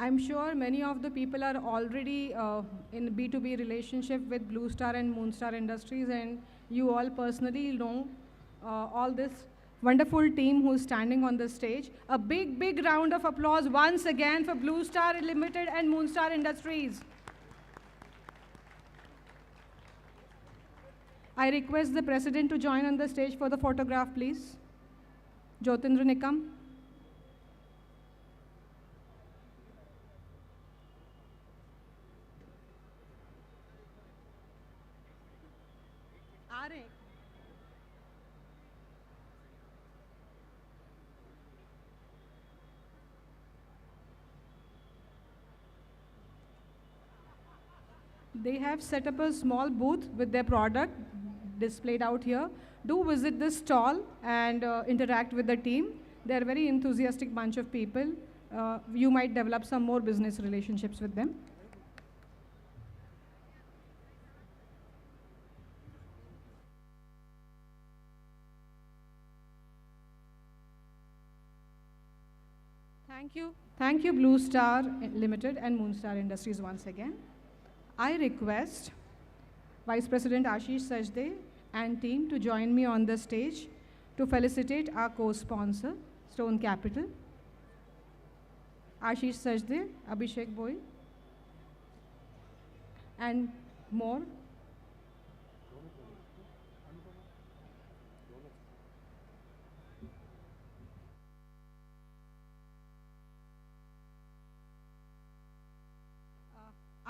I'm sure many of the people are already in B2B relationship with Blue Star and Moonstar Industries, and you all personally know all this wonderful team who's standing on the stage. A big, big round of applause once again for Blue Star Limited and Moonstar Industries. I request the President to join on the stage for the photograph, please. Jyotindra Nikam. They have set up a small booth with their product displayed out here. Do visit this stall and interact with the team. They're a very enthusiastic bunch of people. You might develop some more business relationships with them. Thank you, Blue Star Limited and Moonstar Industries once again. I request Vice President Ashish Sajde and team to join me on the stage to felicitate our co-sponsor, Stone Capital. Ashish Sajde, Abhishek Boy, and more.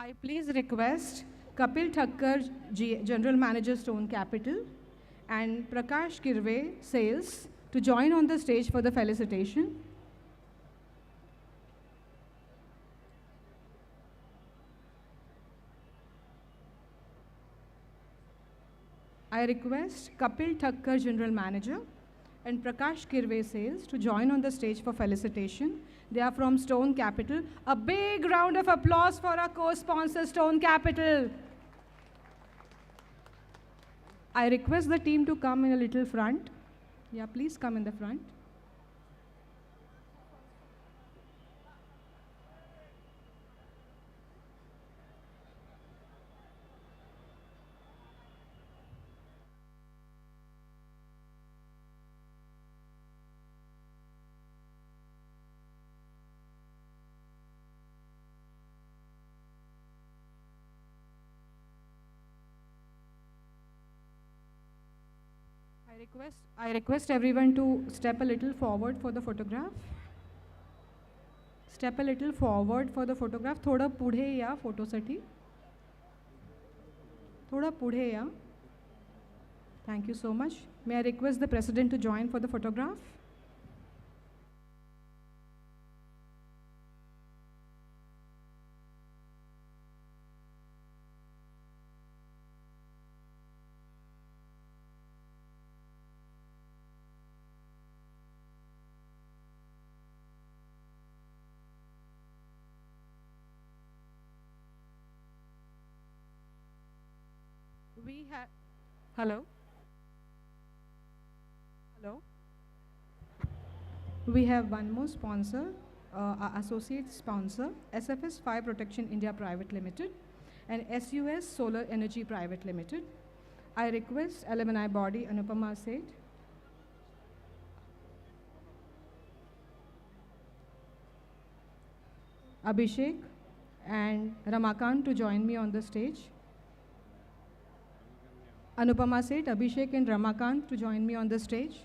I please request Kapil Thakkar, General Manager, Stone Capital, and Prakash Kirve, Sales, to join on the stage for the felicitation. I request Kapil Thakkar, General Manager, and Prakash Kirve, Sales, to join on the stage for felicitation. They are from Stone Capital. A big round of applause for our co-sponsor, Stone Capital. I request the team to come in a little front. Yeah, please come in the front. I request everyone to step a little forward for the photograph. Step a little forward for the photograph. थोड़ा पुढे या फोटोसाठी. थोड़ा पुढे या. Thank you so much. May I request the president to join for the photograph? We have, hello? Hello? We have one more sponsor, our associate sponsor, SFS Fire Protection India Private Limited and SUS Solar Energy Private Limited. I request alumni body Anupama Seth, Abhishek and Ramakant to join me on the stage. Anupama Seth, Abhishek and Ramakant to join me on the stage.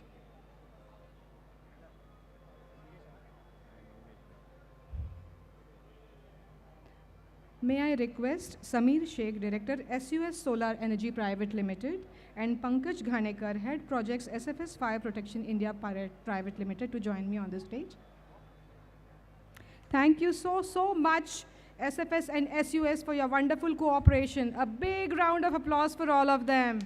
May I request Sameer Sheikh, Director, SUS Solar Energy Private Limited, and Pankaj Ghanekar, Head Projects, SFS Fire Protection India Private Limited, to join me on the stage. Thank you so much, SFS and SUS, for your wonderful cooperation. A big round of applause for all of them.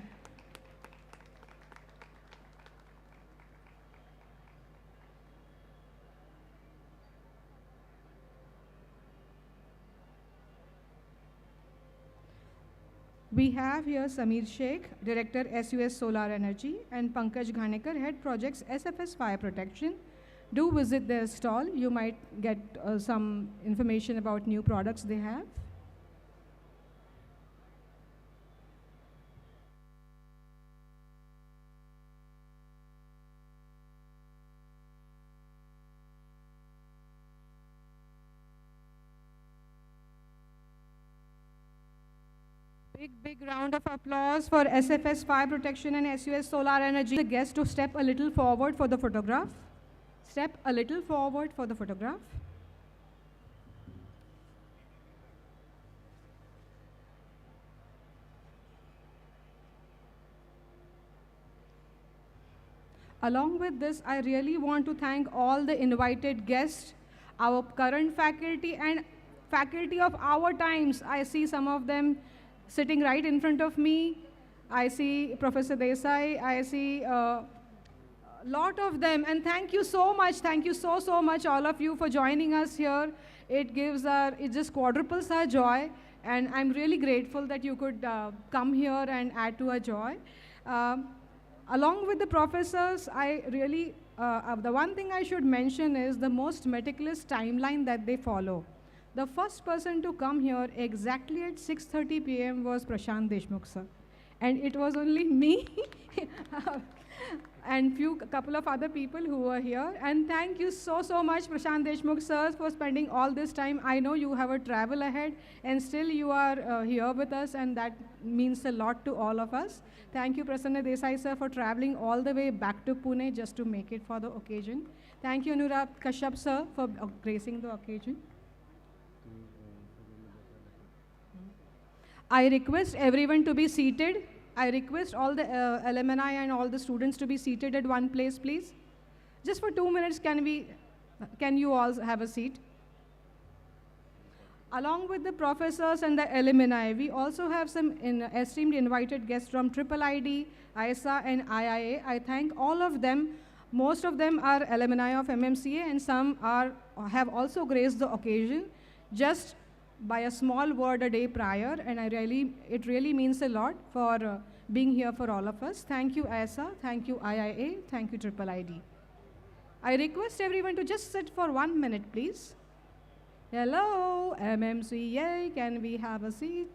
We have here Sameer Sheikh, Director, SUS Solar Energy, and Pankaj Ghanekar, Head Projects, SFS Fire Protection. Do visit their stall. You might get some information about new products they have. Big round of applause for SFS Fire Protection and SUS Solar Energy. The guests to step a little forward for the photograph. Step a little forward for the photograph. Along with this, I really want to thank all the invited guests, our current faculty and faculty of our times. I see some of them sitting right in front of me. I see Professor Desai, I see a lot of them, and thank you so much. Thank you so much, all of you, for joining us here. It just quadruples our joy, and I'm really grateful that you could come here and add to our joy. Along with the professors, I really, the one thing I should mention is the most meticulous timeline that they follow. The first person to come here exactly at 6:30 p.m. was Prashant Deshmukh sir. And it was only me and couple of other people who were here. And thank you so much, Prashant Deshmukh sir, for spending all this time. I know you have a travel ahead, and still you are here with us, and that means a lot to all of us. Thank you, Prasanna Desai sir, for traveling all the way back to Pune just to make it for the occasion. Thank you, Anurag Kashyap sir, for gracing the occasion. I request everyone to be seated. I request all the alumni and all the students to be seated at one place, please. Just for 2 minutes, can you all have a seat? Along with the professors and the alumni, we also have some esteemed invited guests from IIID, ISA, and IIA. I thank all of them. Most of them are alumni of MMCA, and some have also graced the occasion just by a small word a day prior, and it really means a lot for being here for all of us. Thank you, ISA, thank you, IIA, thank you, IIID. I request everyone to just sit for 1 minute, please. Hello, MMCA, can we have a seat?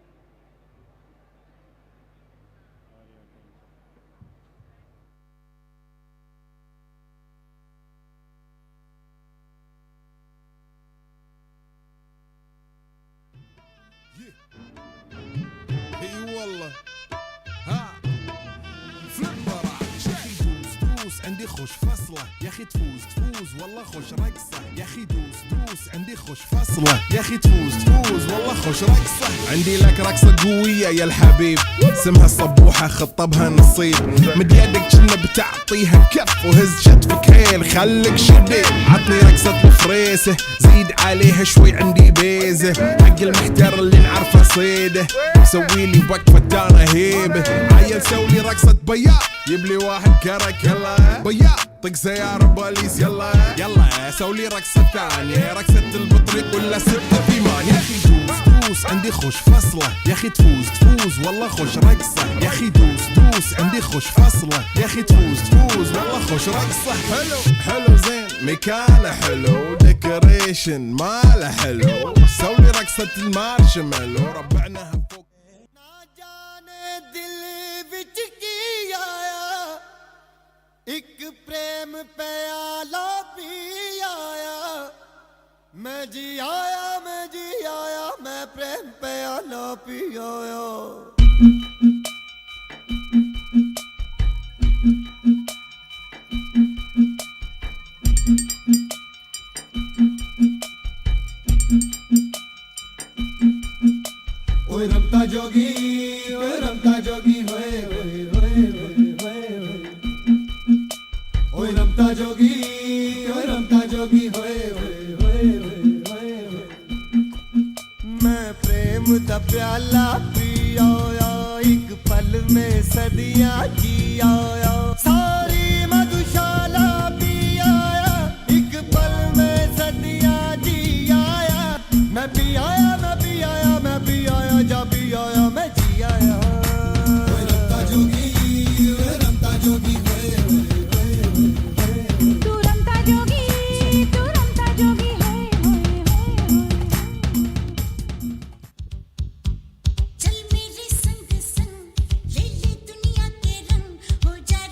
اي والله ها فليب راح شكل عندي خوش فصلة يا أخي تفوز والله خوش رقصة يا أخي دوس عندي خوش فصلة يا أخي تفوز والله خوش رقصة عندي لك رقصة قوية يا الحبيب اسمها الصبوحة خطبها نصيب مد يدك كنا بتعطيها كف وهز شتفك حيل خليك شديد عطني رقصة الفريسة زيد عليها شوي عندي بيزة حق المحتر اللي نعرفه صيده سوي لي وقفة دانا هيبة عيل سوي رقصة بياض يبلي واحد كرك يلا بياض طق سيارة بوليس يلا سوي رقصة ثانية رقصة البطريق ولا 6 في مان يا أخي دوس عندي خوش فصلة يا أخي تفوز والله خوش رقصة يا أخي دوس عندي خوش فصلة يا أخي تفوز والله خوش رقصة حلو زين مكانه حلو ديكوريشن ماله حلو سوي رقصة المارشميلو ربعناها فوق ना जाने दिल विच की आया एक प्रेम प्याला P आया मैं जी आया मैं प्रेम प्याला पी आया ओए रमता जोगी होए होए होए होए ओए रमता जोगी होए होए होए मैं प्रेम दा प्याला पिया एक पल में सदियां जिया सारी मधुशाला पिया एक पल में सदियां जिया मैं भी आया जा भी आया मैं जी आया रमता जोगी तू रमता जोगी चल मेरे संग ले ले दुनिया के रंग हो जा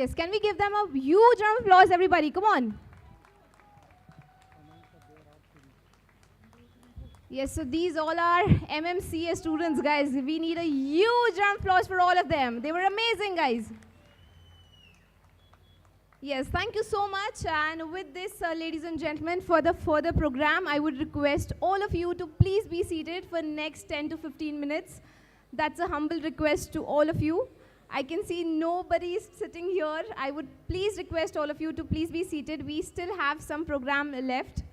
Yes, can we give them a huge round of applause, everybody? Come on. Yes, so these all are MMCA students, guys. We need a huge round of applause for all of them. They were amazing, guys. Yes, thank you so much. And with this, ladies and gentlemen, for the further program, I would request all of you to please be seated for next 10 to 15 minutes. That's a humble request to all of you. I can see nobody is sitting here. I would please request all of you to please be seated. We still have some program left.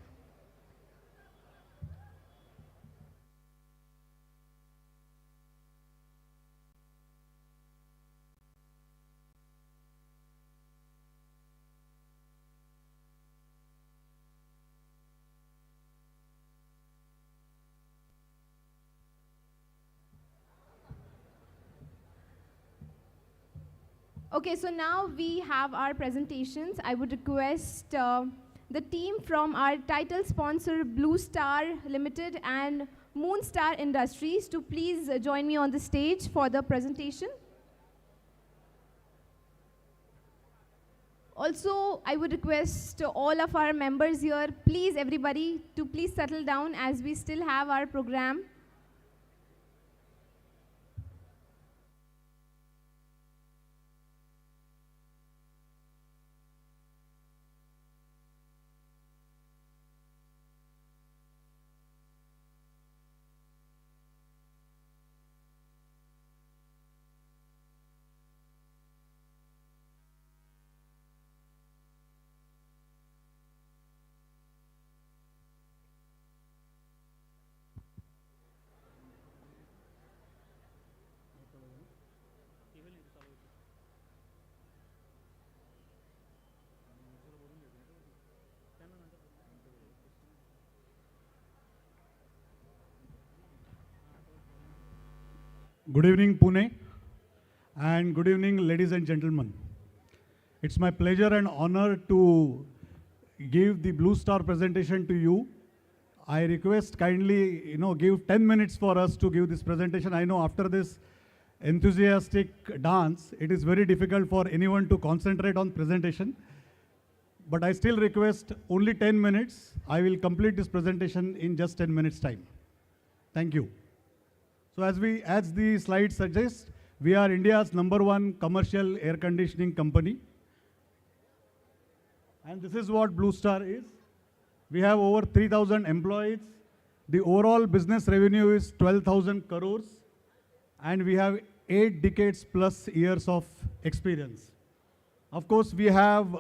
Okay, so now we have our presentations. I would request the team from our title sponsor, Blue Star Limited and Moonstar Industries, to please join me on the stage for the presentation. Also, I would request all of our members here, please everybody, to please settle down as we still have our program. Good evening, Pune, and good evening, ladies and gentlemen. It's my pleasure and honor to give the Blue Star presentation to you. I request kindly, give 10 minutes for us to give this presentation. I know after this enthusiastic dance, it is very difficult for anyone to concentrate on presentation. But I still request only 10 minutes. I will complete this presentation in just 10 minutes time. Thank you. So as the slide suggests, we are India's #1 commercial air conditioning company. And this is what Blue Star is. We have over 3,000 employees. The overall business revenue is 12,000 crores. And we have 8 decades plus years of experience. Of course, we have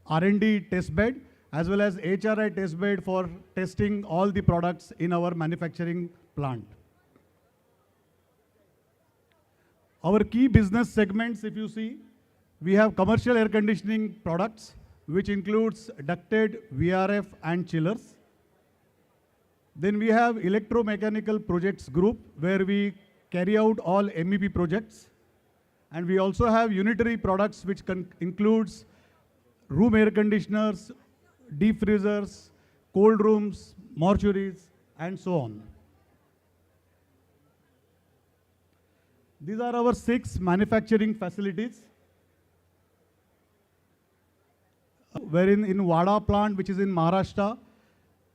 R&D test bed as well as HRI test bed for testing all the products in our manufacturing plant. Our key business segments, if you see, we have commercial air conditioning products, which includes ducted, VRF, and chillers. Then we have electromechanical projects group, where we carry out all MEP projects. And we also have unitary products, which includes room air conditioners, deep freezers, cold rooms, mortuaries, and so on. These are our 6 manufacturing facilities. Wherein in Wada plant, which is in Maharashtra,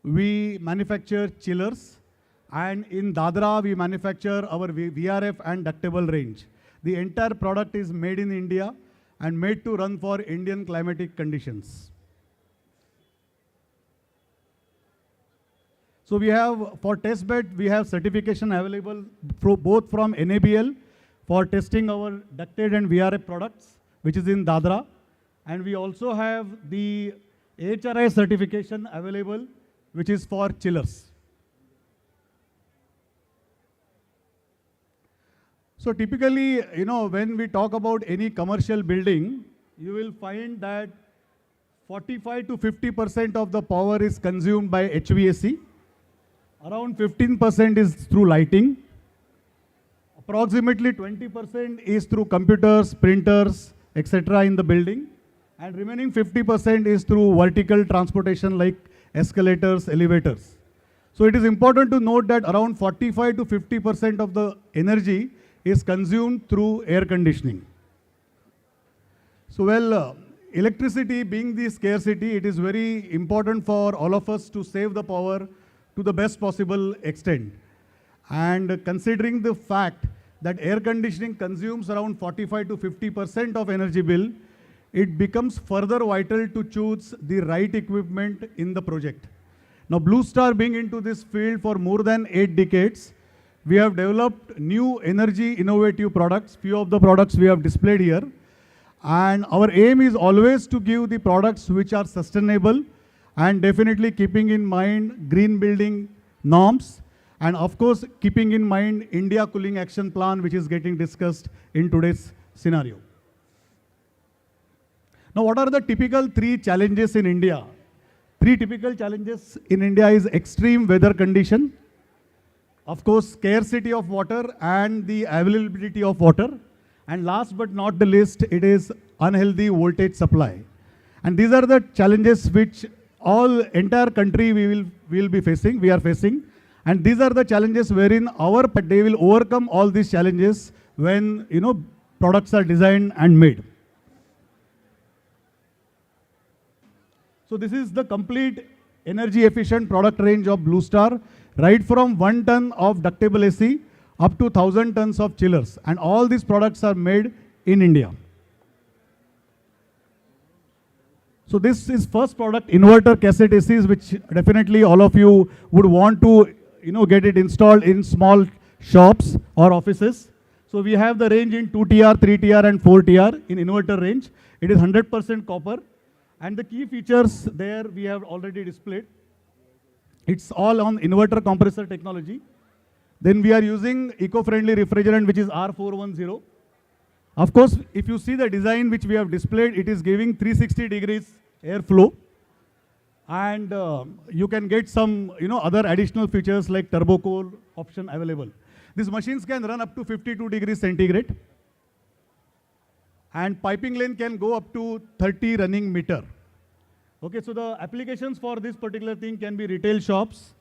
we manufacture chillers. And in Dadra, we manufacture our VRF and ductable range. The entire product is made in India and made to run for Indian climatic conditions. So we have, for test bed, we have certification available both from NABL for testing our ducted and VRF products, which is in Dadra. And we also have the HRI certification available, which is for chillers. So typically, when we talk about any commercial building, you will find that 45 to 50% of the power is consumed by HVAC. Around 15% is through lighting. Approximately 20% is through computers, printers, etc. in the building. And remaining 50% is through vertical transportation like escalators, elevators. So it is important to note that around 45 to 50% of the energy is consumed through air conditioning. So electricity being the scarcity, it is very important for all of us to save the power to the best possible extent. And considering the fact that air conditioning consumes around 45 to 50% of energy bill, it becomes further vital to choose the right equipment in the project. Now, Blue Star being into this field for more than 8 decades, we have developed new energy innovative products. Few of the products we have displayed here. And our aim is always to give the products which are sustainable and definitely keeping in mind green building norms. And of course, keeping in mind India Cooling Action Plan, which is getting discussed in today's scenario. Now, what are the typical 3 challenges in India? 3 typical challenges in India is extreme weather condition, of course, scarcity of water and the availability of water. And last but not the least, it is unhealthy voltage supply. And these are the challenges which entire country we are facing. And these are the challenges wherein they will overcome all these challenges when products are designed and made. So this is the complete energy efficient product range of Blue Star, right from 1 ton of ductable AC up to 1,000 tons of chillers. And all these products are made in India. So this is first product, inverter cassette ACs, which definitely all of you would want to get it installed in small shops or offices. So we have the range in 2TR, 3TR and 4TR in inverter range. It is 100% copper. And the key features there we have already displayed. It's all on inverter compressor technology. Then we are using eco-friendly refrigerant, which is R410. Of course, if you see the design which we have displayed, it is giving 360 degrees airflow. And you can get some other additional features like turbo core option available. These machines can run up to 52 degrees centigrade. And piping length can go up to 30 running meter. Okay, so the applications for this particular thing can be retail shops,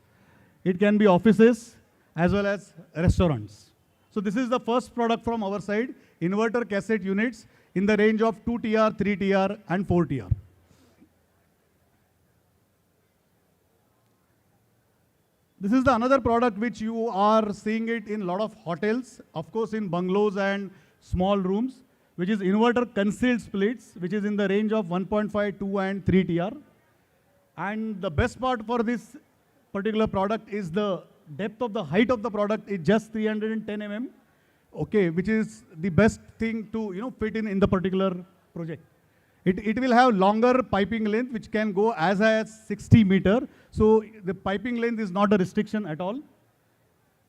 it can be offices, as well as restaurants. So this is the first product from our side, inverter cassette units in the range of 2TR, 3TR and 4TR. This is the another product which you are seeing it in a lot of hotels, of course in bungalows and small rooms, which is inverter concealed splits, which is in the range of 1.5, 2 and 3TR. And the best part for this particular product is the depth of the height of the product is just 310 mm, okay, which is the best thing to fit in the particular project. It will have longer piping length, which can go as high as 60 meter. So the piping length is not a restriction at all.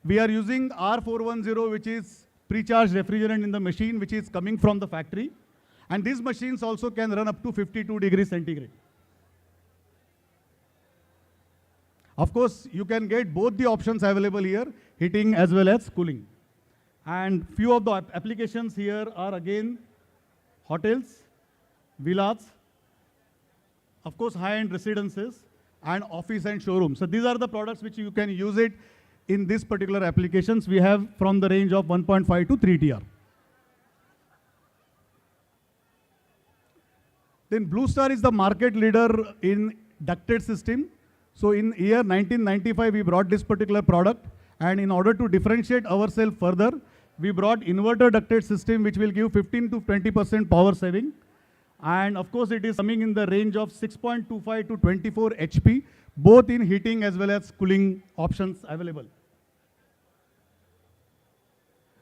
We are using R410, which is pre-charged refrigerant in the machine, which is coming from the factory. And these machines also can run up to 52 degrees centigrade. Of course, you can get both the options available here, heating as well as cooling. And few of the applications here are again hotels, villas, of course high-end residences, and office and showrooms. So these are the products which you can use it in this particular applications. We have from the range of 1.5 to 3TR. Then Blue Star is the market leader in ducted system. So in year 1995, we brought this particular product. And in order to differentiate ourselves further, we brought inverter ducted system, which will give 15 to 20% power saving. And of course, it is coming in the range of 6.25 to 24 HP, both in heating as well as cooling options available.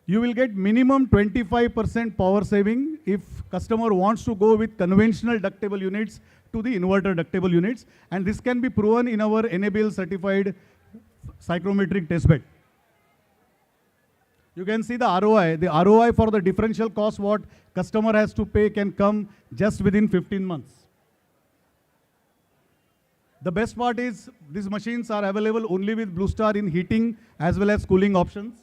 You will get minimum 25% power saving if customer wants to go with conventional ductable units to the inverter ductable units. And this can be proven in our NABL certified psychrometric test bed. You can see the ROI. The ROI for the differential cost what customer has to pay can come just within 15 months. The best part is these machines are available only with Blue Star in heating as well as cooling options.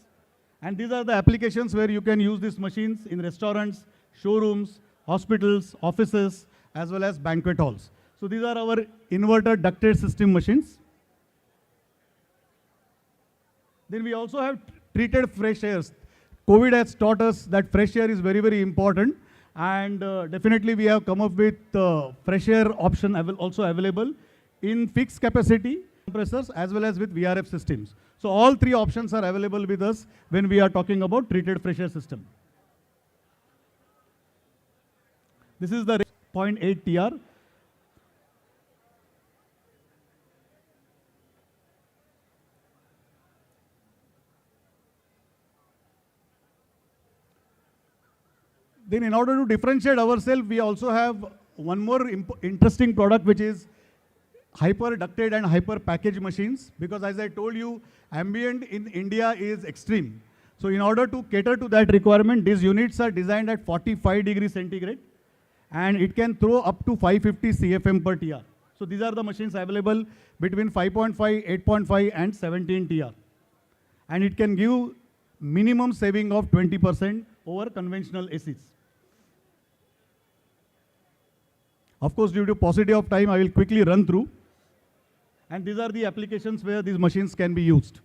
And these are the applications where you can use these machines in restaurants, showrooms, hospitals, offices, as well as banquet halls. So these are our inverter ducted system machines. Then we also have treated fresh airs. COVID has taught us that fresh air is very, very important. And definitely we have come up with fresh air option also available in fixed capacity compressors as well as with VRF systems. So all three options are available with us when we are talking about treated fresh air system. This is the 0.8 TR. Then in order to differentiate ourselves, we also have one more interesting product, which is hyper ducted and hyper packaged machines, because as I told you, ambient in India is extreme. So in order to cater to that requirement, these units are designed at 45 degrees centigrade, and it can throw up to 550 CFM per TR. So these are the machines available between 5.5, 8.5 and 17 TR. And it can give minimum saving of 20% over conventional ACs. Of course, due to paucity of time, I will quickly run through. And these are the applications where these machines can be used.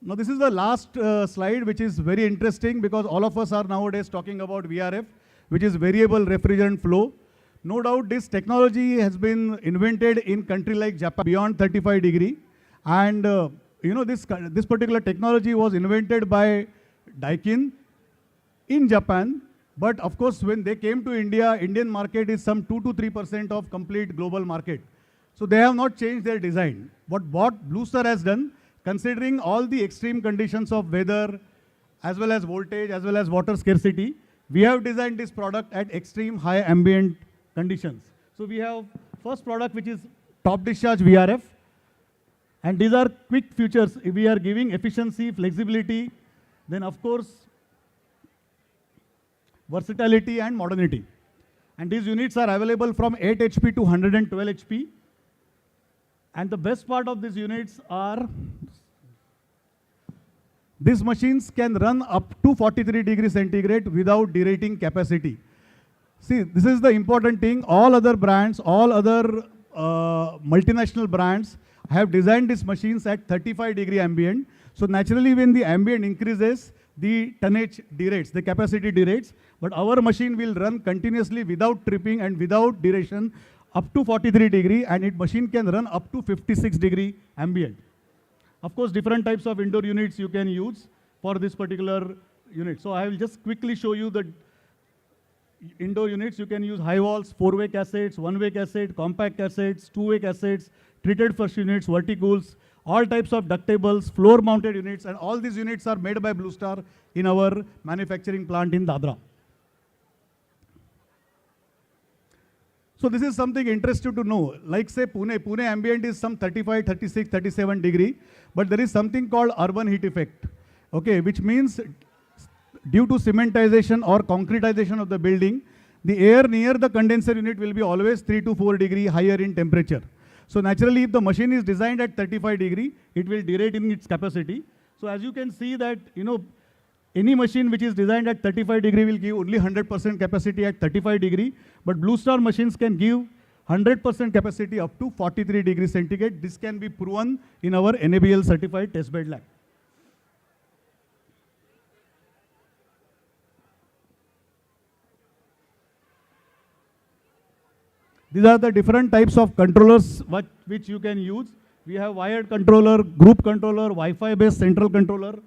Now this is the last slide, which is very interesting because all of us are nowadays talking about VRF, which is variable refrigerant flow. No doubt this technology has been invented in country like Japan beyond 35 degree. And this particular technology was invented by Daikin in Japan. But of course, when they came to India, Indian market is some 2 to 3% of complete global market. So they have not changed their design. But what Blue Star has done, considering all the extreme conditions of weather, as well as voltage, as well as water scarcity, we have designed this product at extreme high ambient conditions. So we have first product, which is top discharge VRF. And these are quick features. We are giving efficiency, flexibility, then of course, versatility and modernity. And these units are available from 8 HP to 112 HP. And the best part of these units are, these machines can run up to 43 degrees centigrade without derating capacity. See, this is the important thing. All other brands, all other multinational brands have designed these machines at 35 degree ambient. So naturally, when the ambient increases, the tonnage derates, the capacity derates. But our machine will run continuously without tripping and without duration up to 43 degree, and it machine can run up to 56 degree ambient. Of course, different types of indoor units you can use for this particular unit. So I will just quickly show you the indoor units. You can use high walls, 4-way cassettes, 1-way cassette, compact cassettes, 2-way cassettes, treated first units, verticals, all types of ductables, floor mounted units, and all these units are made by Blue Star in our manufacturing plant in Dadra. So this is something interesting to know. Like say Pune ambient is some 35, 36, 37 degree, but there is something called urban heat effect, okay, which means due to cementization or concretization of the building, the air near the condenser unit will be always 3 to 4 degree higher in temperature. So naturally, if the machine is designed at 35 degree, it will derate in its capacity. So as you can see that, any machine which is designed at 35 degree will give only 100% capacity at 35 degree, but Blue Star machines can give 100% capacity up to 43 degrees centigrade. This can be proven in our NABL certified testbed lab. These are the different types of controllers which you can use. We have wired controller, group controller, Wi-Fi based central controller,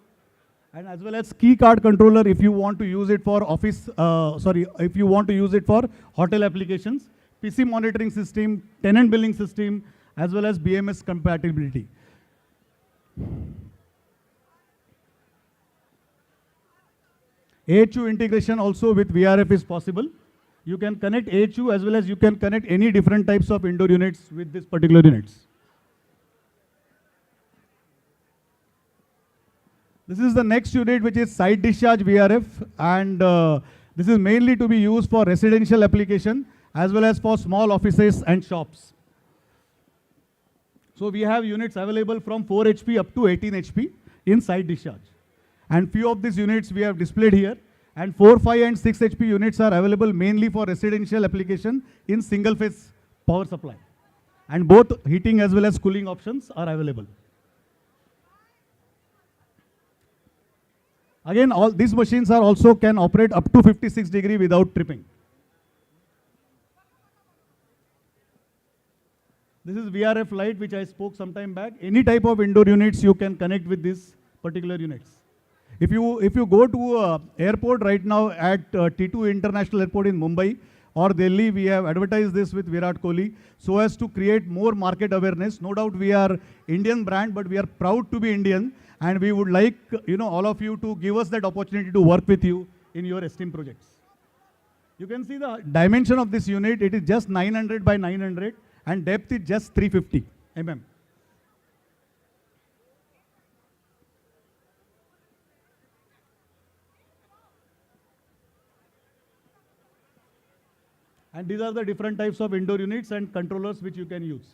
and as well as key card controller if you want to use it for office, if you want to use it for hotel applications, PC monitoring system, tenant billing system, as well as BMS compatibility. AHU integration also with VRF is possible. You can connect AHU as well as you can connect any different types of indoor units with this particular units. This is the next unit, which is side discharge VRF, and this is mainly to be used for residential application as well as for small offices and shops. So we have units available from 4 HP up to 18 HP in side discharge. And few of these units we have displayed here. And 4, 5 and 6 HP units are available mainly for residential application in single phase power supply. And both heating as well as cooling options are available. Again, all these machines are also can operate up to 56 degree without tripping. This is VRF light, which I spoke some time back. Any type of indoor units you can connect with these particular units. If you go to airport right now at T2 International Airport in Mumbai or Delhi, we have advertised this with Virat Kohli so as to create more market awareness. No doubt we are Indian brand, but we are proud to be Indian, and we would like all of you to give us that opportunity to work with you in your esteemed projects. You can see the dimension of this unit. It is just 900 by 900, and depth is just 350 mm. And these are the different types of indoor units and controllers which you can use.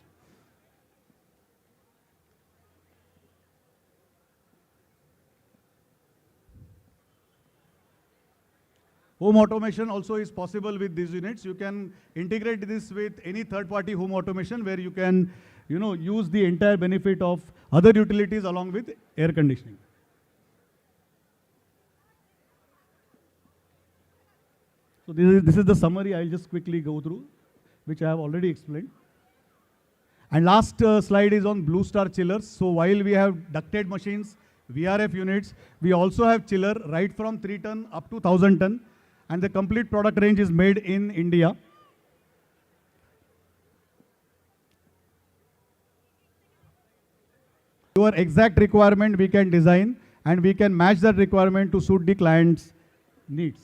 Home automation also is possible with these units. You can integrate this with any third-party home automation where you can, use the entire benefit of other utilities along with air conditioning. So this is the summary. I'll just quickly go through, which I have already explained. And last slide is on Blue Star chillers. So while we have ducted machines, VRF units, we also have chiller right from 3 ton up to 1000 ton. And the complete product range is made in India. Your exact requirement we can design, and we can match that requirement to suit the client's needs.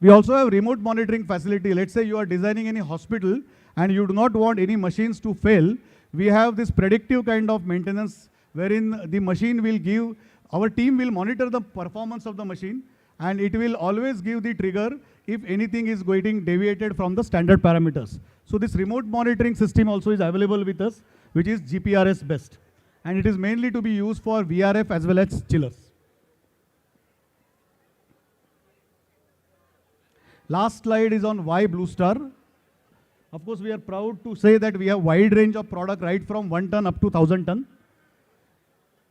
We also have remote monitoring facility. Let's say you are designing any hospital and you do not want any machines to fail. We have this predictive kind of maintenance wherein the machine will give, our team will monitor the performance of the machine, and it will always give the trigger if anything is getting deviated from the standard parameters. So this remote monitoring system also is available with us, which is GPRS based. And it is mainly to be used for VRF as well as chillers. Last slide is on why Blue Star. Of course, we are proud to say that we have wide range of product right from 1 ton up to 1000 ton.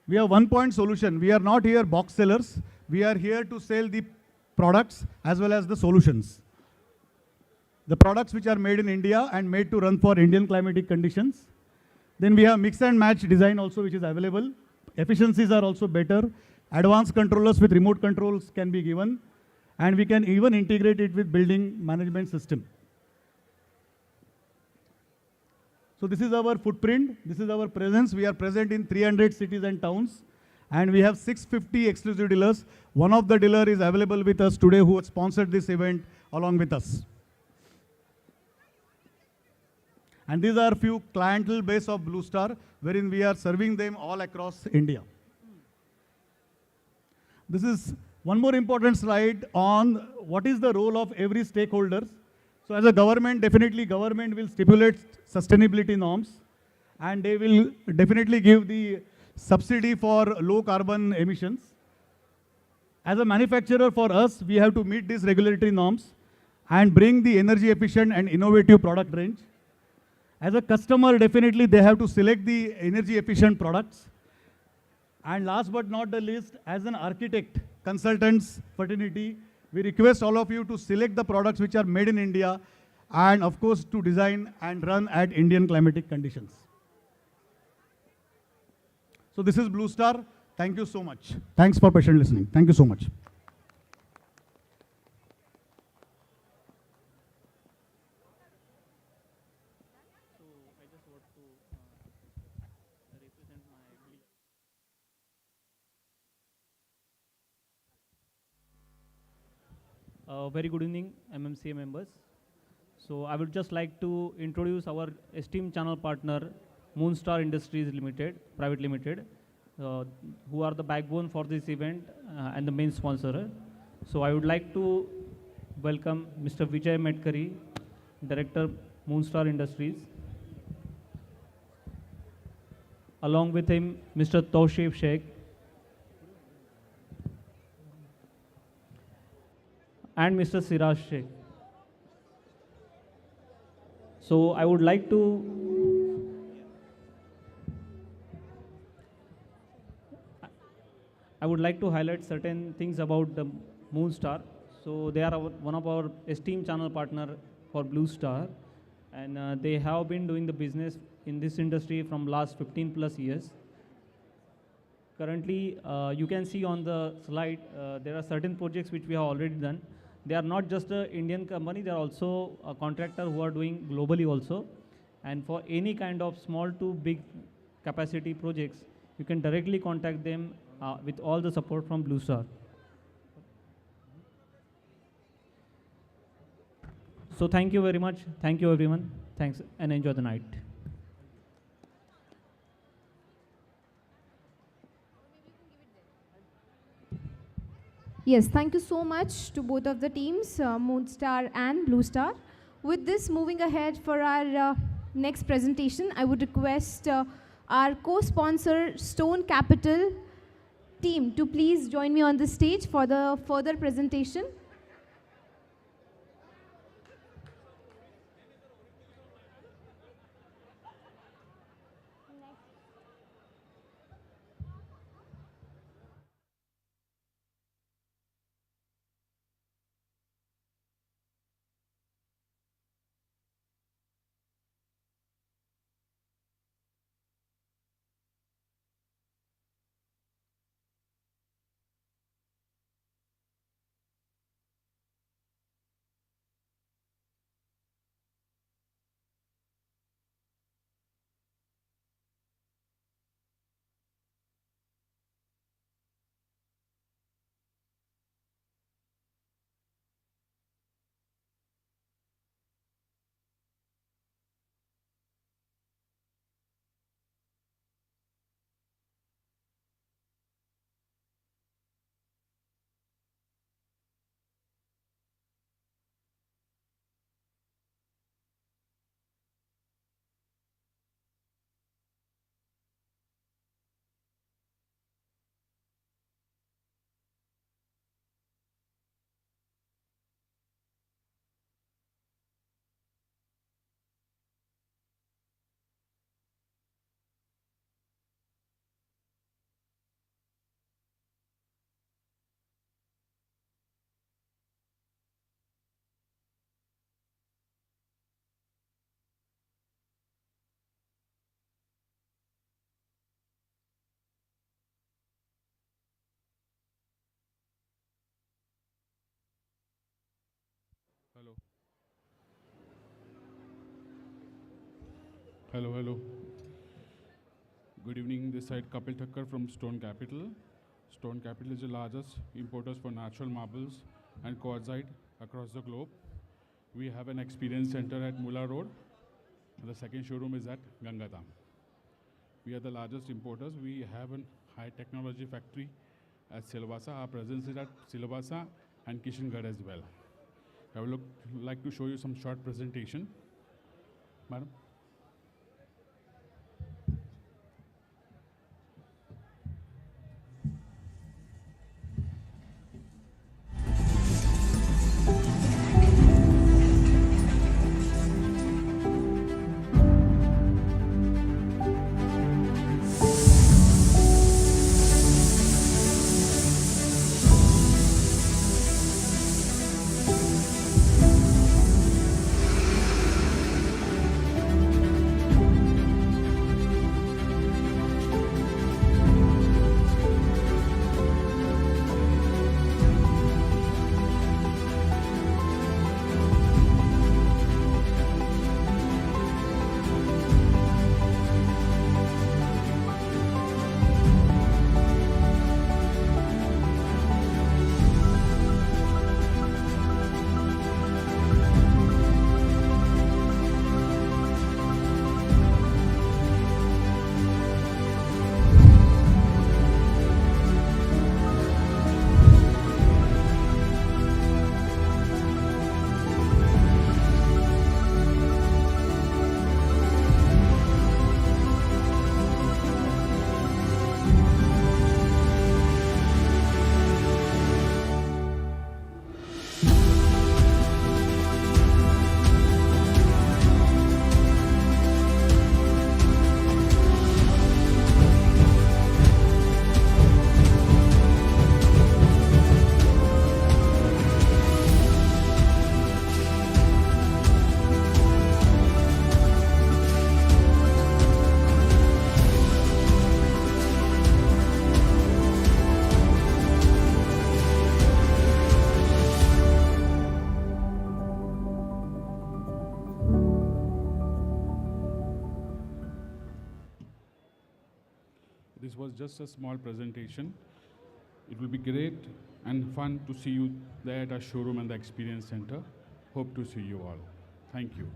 We have one-point solution. We are not here box sellers. We are here to sell the products as well as the solutions. The products which are made in India and made to run for Indian climatic conditions. Then we have mix and match design also, which is available. Efficiencies are also better. Advanced controllers with remote controls can be given. And we can even integrate it with building management system. So this is our footprint. This is our presence. We are present in 300 cities and towns. And we have 650 exclusive dealers. One of the dealer is available with us today who sponsored this event along with us. And these are few clientele base of Blue Star, wherein we are serving them all across India. This is one more important slide on what is the role of every stakeholder. So as a government, definitely government will stipulate sustainability norms, and they will definitely give the subsidy for low carbon emissions. As a manufacturer, for us, we have to meet these regulatory norms and bring the energy efficient and innovative product range. As a customer, definitely they have to select the energy efficient products. And last but not the least, as an architect, consultants, fraternity, we request all of you to select the products which are made in India and of course to design and run at Indian climatic conditions. So this is Blue Star. Thank you so much. Thanks for patient listening. Thank you so much. Very good evening, MMCA members. So I would just like to introduce our esteemed channel partner, Moonstar Industries Limited, Private Limited, who are the backbone for this event and the main sponsor. So I would like to welcome Mr. Vijay Medkari, Director, Moonstar Industries. Along with him, Mr. Tawshif Sheikh, and Mr. Siraj Sheikh. So I would like to I would like to highlight certain things about the Moonstar. So they are one of our esteemed channel partner for Blue Star, and they have been doing the business in this industry from last 15 plus years. Currently, you can see on the slide, there are certain projects which we have already done. They are not just an Indian company, they are also a contractor who are doing globally also. And for any kind of small to big capacity projects, you can directly contact them with all the support from Blue Star. So thank you very much. Thank you everyone. Thanks and enjoy the night. Yes, thank you so much to both of the teams, Moonstar and Blue Star. With this, moving ahead for our next presentation, I would request our co-sponsor Stone Capital team to please join me on the stage for the further presentation. Hello. Hello, hello. Good evening. This side Kapil Thakkar from Stone Capital. Stone Capital is the largest importers for natural marbles and quartzite across the globe. We have an experience center at Mula Road. The second showroom is at Gangatam. We are the largest importers. We have a high technology factory at Silvassa. Our presence is at Silvassa and Kishangarh as well. I would like to show you some short presentation. Madam. This was just a small presentation. It will be great and fun to see you there at our showroom and the experience center. Hope to see you all. Thank you.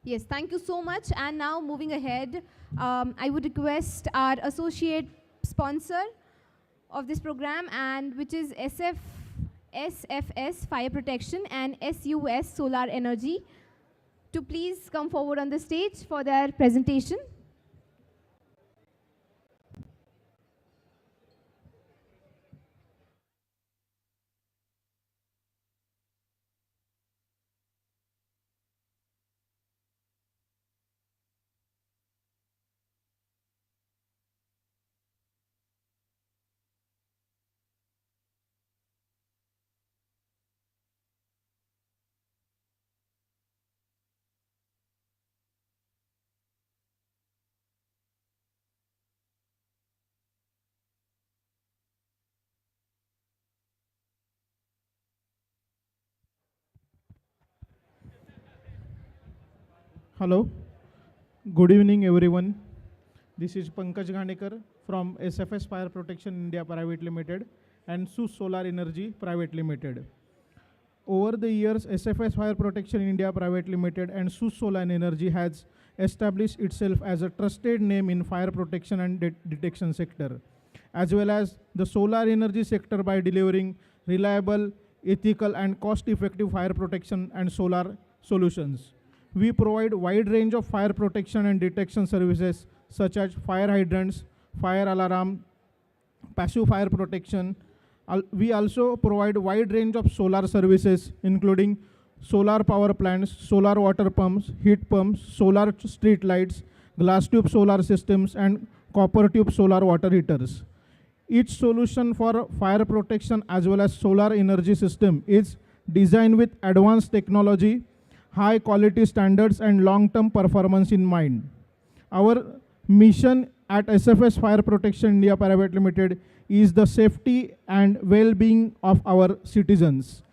Yes, thank you so much. And now moving ahead, I would request our associate sponsor of this program, and which is SFS Fire Protection and SUS Solar Energy, to please come forward on the stage for their presentation. Hello, good evening everyone. This is Pankaj Ghanekar from SFS Fire Protection India Private Limited and SUS Solar Energy Private Limited. Over the years, SFS Fire Protection India Private Limited and SUS Solar Energy has established itself as a trusted name in fire protection and detection sector, as well as the solar energy sector by delivering reliable, ethical and cost-effective fire protection and solar solutions. We provide wide range of fire protection and detection services such as fire hydrants, fire alarm, passive fire protection. We also provide wide range of solar services including solar power plants, solar water pumps, heat pumps, solar street lights, glass tube solar systems and copper tube solar water heaters. Each solution for fire protection as well as solar energy system is designed with advanced technology, high quality standards and long-term performance in mind. Our mission at SFS Fire Protection India Private Limited is the safety and well-being of our citizens.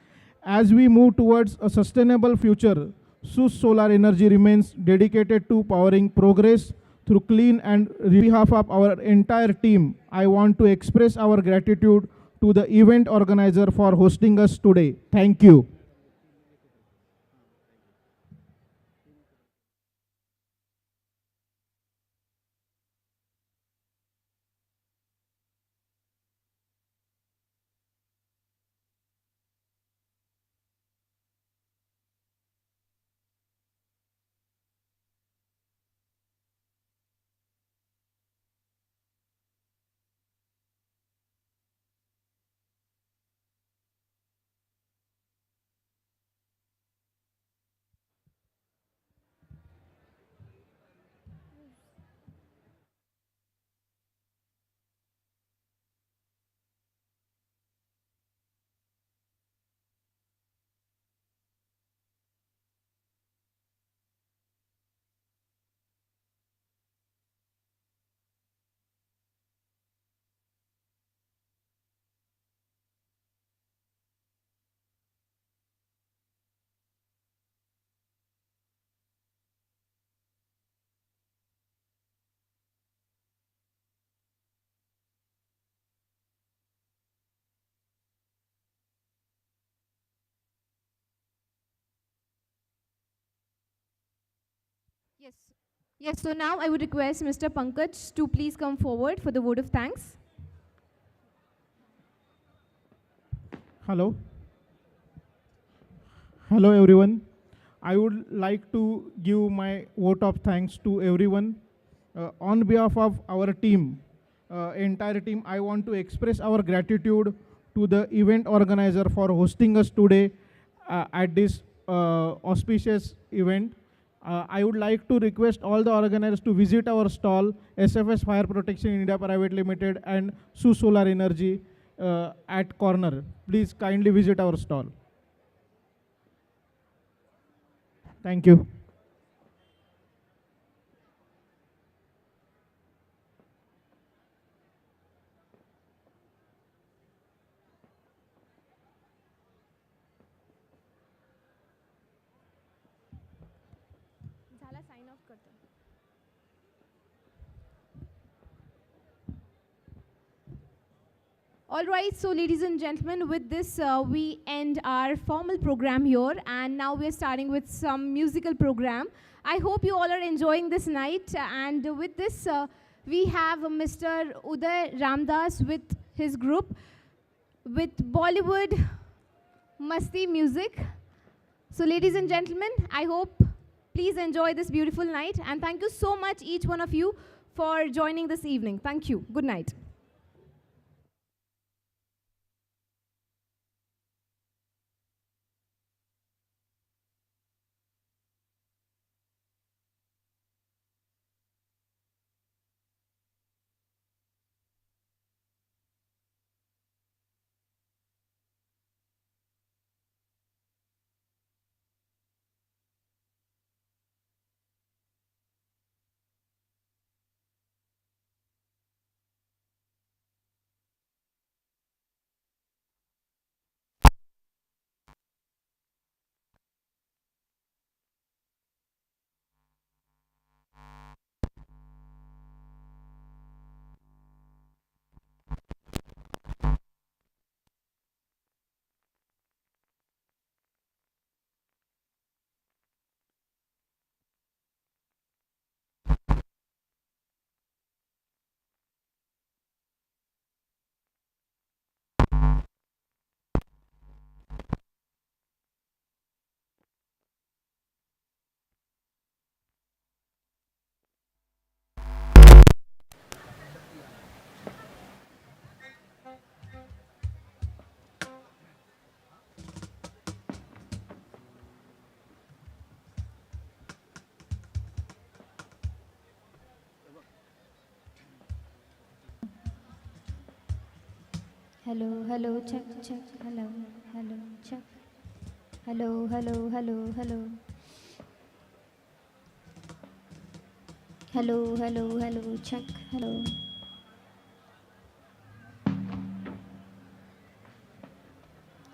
As we move towards a sustainable future, SUS Solar Energy remains dedicated to powering progress through clean and on behalf of our entire team, I want to express our gratitude to the event organizer for hosting us today. Thank you. Yes. Yes, so now I would request Mr. Pankaj to please come forward for the vote of thanks. Hello. Hello everyone. I would like to give my vote of thanks to everyone. On behalf of our team, entire team, I want to express our gratitude to the event organizer for hosting us today at this auspicious event. I would like to request all the organizers to visit our stall, SFS Fire Protection India Private Limited and SUS Solar Energy at corner. Please kindly visit our stall. Thank you. झाला sign off करते. All right, so ladies and gentlemen, with this we end our formal program here, and now we are starting with some musical program. I hope you all are enjoying this night, and with this we have Mr. Uday Ramdas with his group with Bollywood Masti music. So ladies and gentlemen, I hope please enjoy this beautiful night, and thank you so much each one of you for joining this evening. Thank you. Good night. Hello, hello, check, check, hello, hello, check. Hello, hello, hello, hello. Hello, hello, hello, check, hello.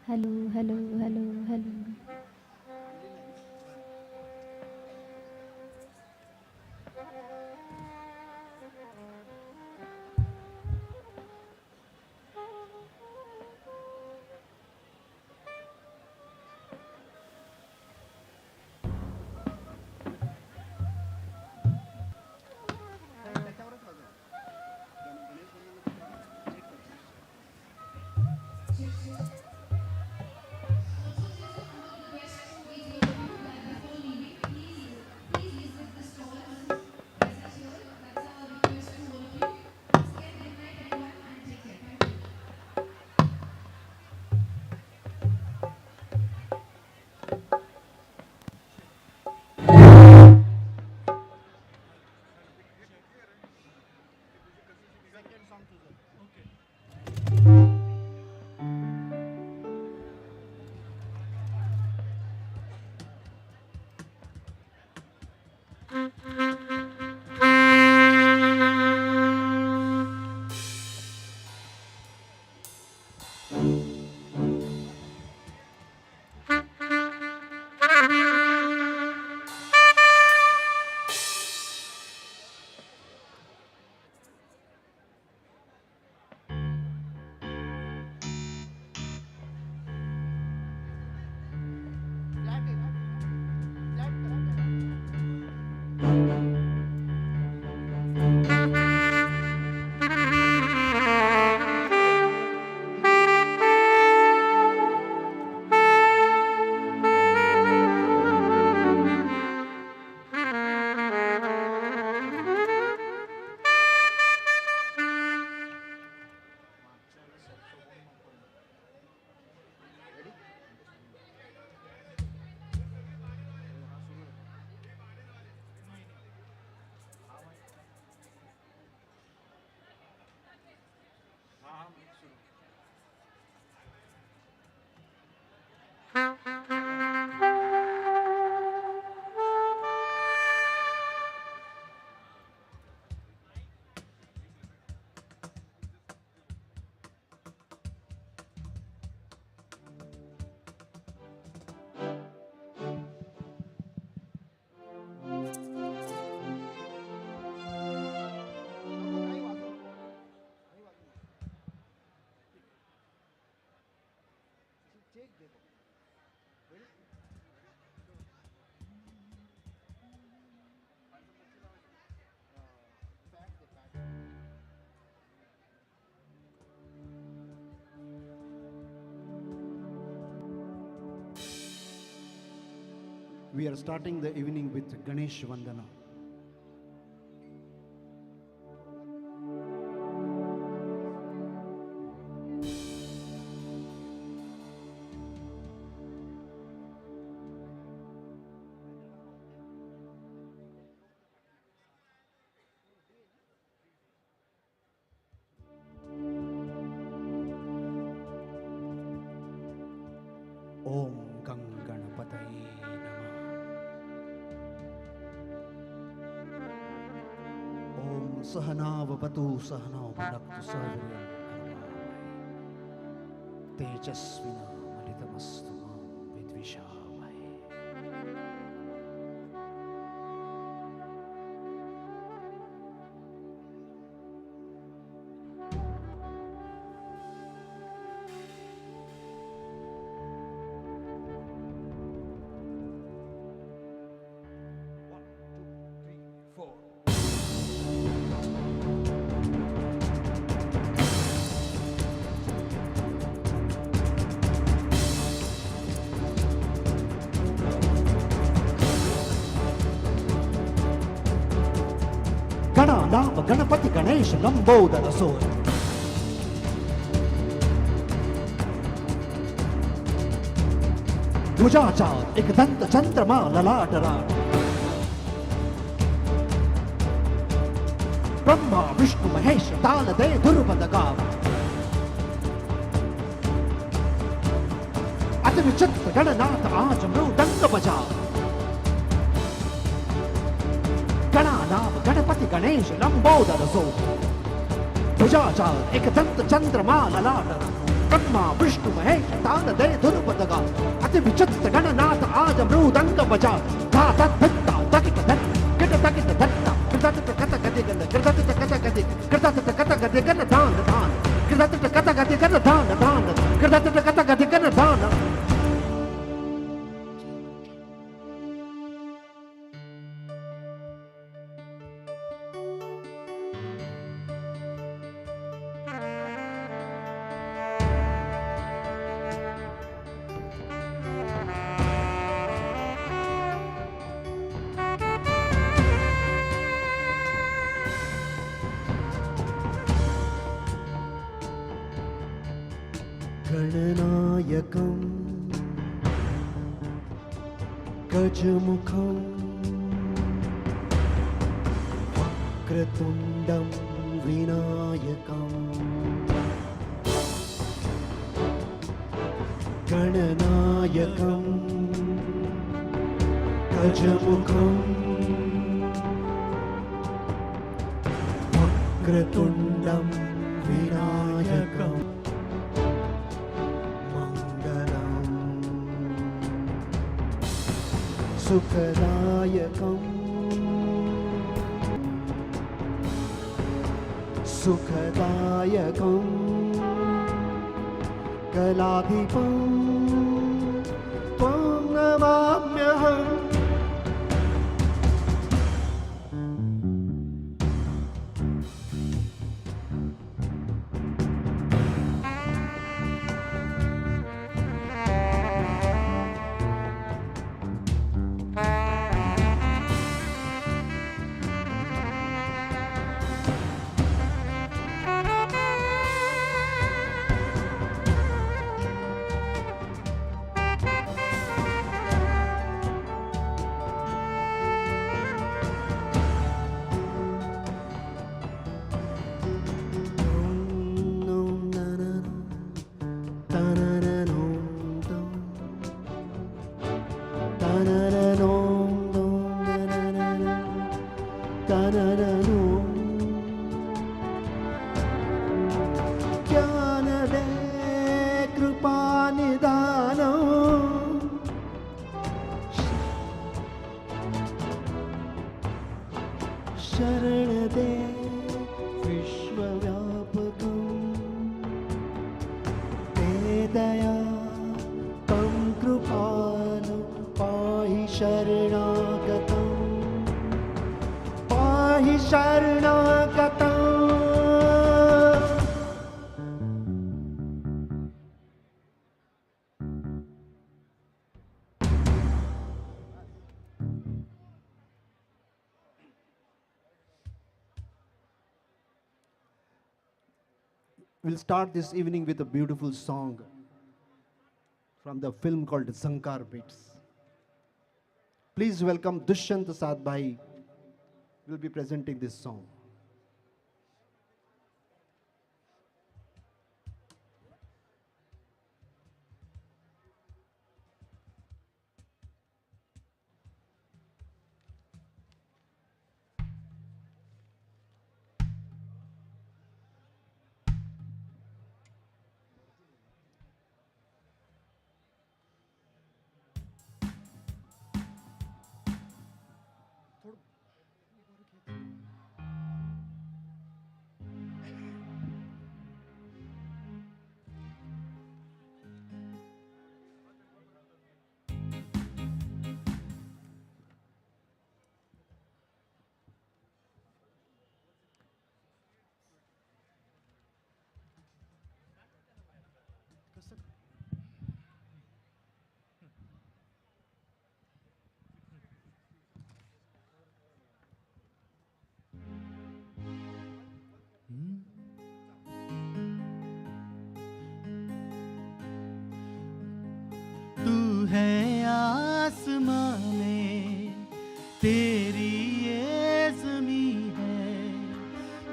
Hello, hello, hello, hello. We are starting the evening with Ganesh Vandana. Om Gam Ganapataye Namah. Om Sahana Vavatu Sahana Bhunaktu Sahaviryam Karvavai Tejasvina Malitamastu Mam Vidvishavai. Gananava Ganapati Ganesh Lambodara Soy. Dvajachar Ekdanta Chandrama Lalatara. Brahma Vishnu Mahesh Tala De Durvadagava. Atavichat Gananatha Ajamru Danga Bajar. Gananava Ganapati Ganesh Lambodara Soy. Dvajachar Ekdanta Chandrama Lalatara. Brahma Vishnu Mahesh Tala De Durvadaga. Atavichat Gananatha Ajamru Danga Bajar. Tata Datta Takita Datta. Kita Takita Datta. Kita Kata Gadigana. Kita Kata Gadigana. Kita Kata Gadigana Dana Dana. Kita Kata Gadigana Dana Dana. Kita Kata Gadigana Dana. Gananayakam Gajamukam Vakratundam Vinayakam Gananayakam Gajamukam Vakratundam Vinayakam Sukhadayakam Sukhadayakam Kaladhipam Tvam Namamyaham. शरणदे विश्वव्यापकं ते दया शरणागतं पाहि शरणागतं We'll start this evening with a beautiful song from the film called Sankar Beats. Please welcome Dushyant Sad Bhai will be presenting this song. तू है आसमां में तेरी ये ज़मीं है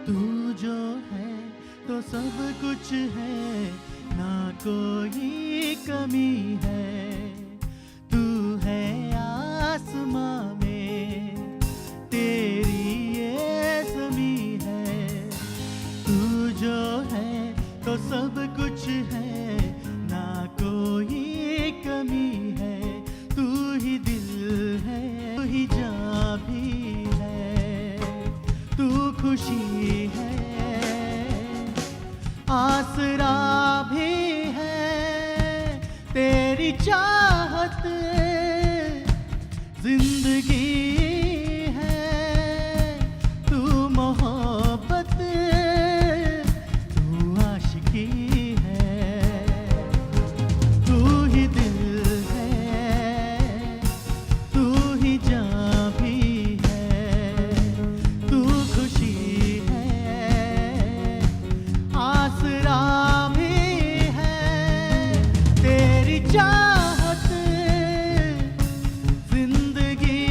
तू जो है तो सब कुछ है ना कोई कमी है तू है आसमां में तेरी ये ज़मीं है तू जो है तो सब कुछ है ना कोई कमी है तू ही दिल है तू ही जान भी है तू खुशी है आसरा भी है तेरी चाहत जिंदगी है तू मोहब्बत तू आशिकी तू ही दिल है तू ही जान भी है तू खुशी है आसरा भी है तेरी चाहत जिंदगी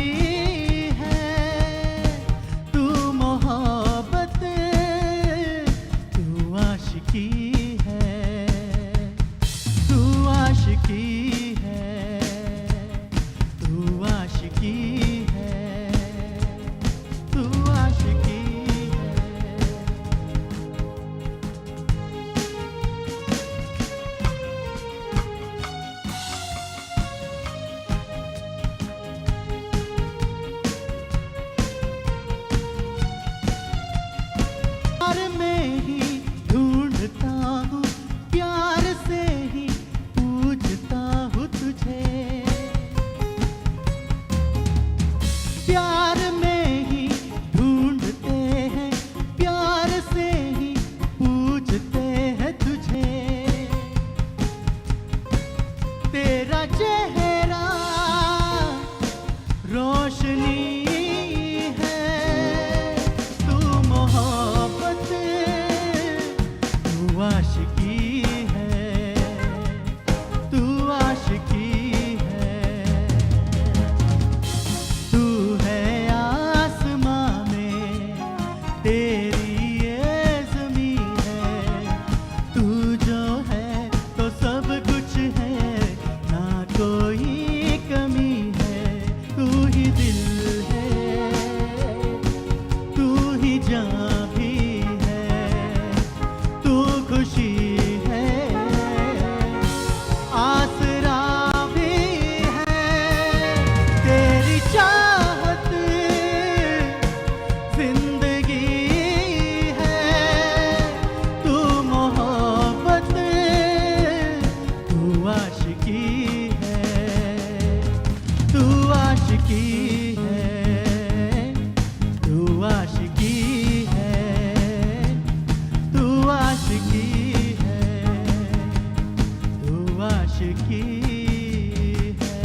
आशिकी है।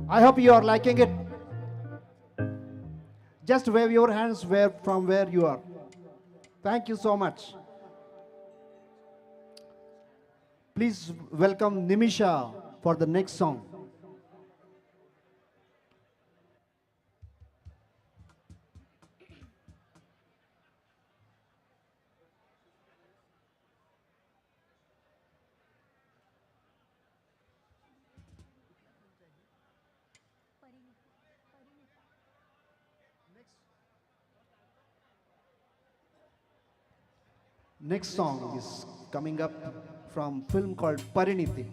I hope you are liking it. Just wave your hands from where you are. Thank you so much. Please welcome Nimisha for the next song. Next song is coming up from film called Pariniti.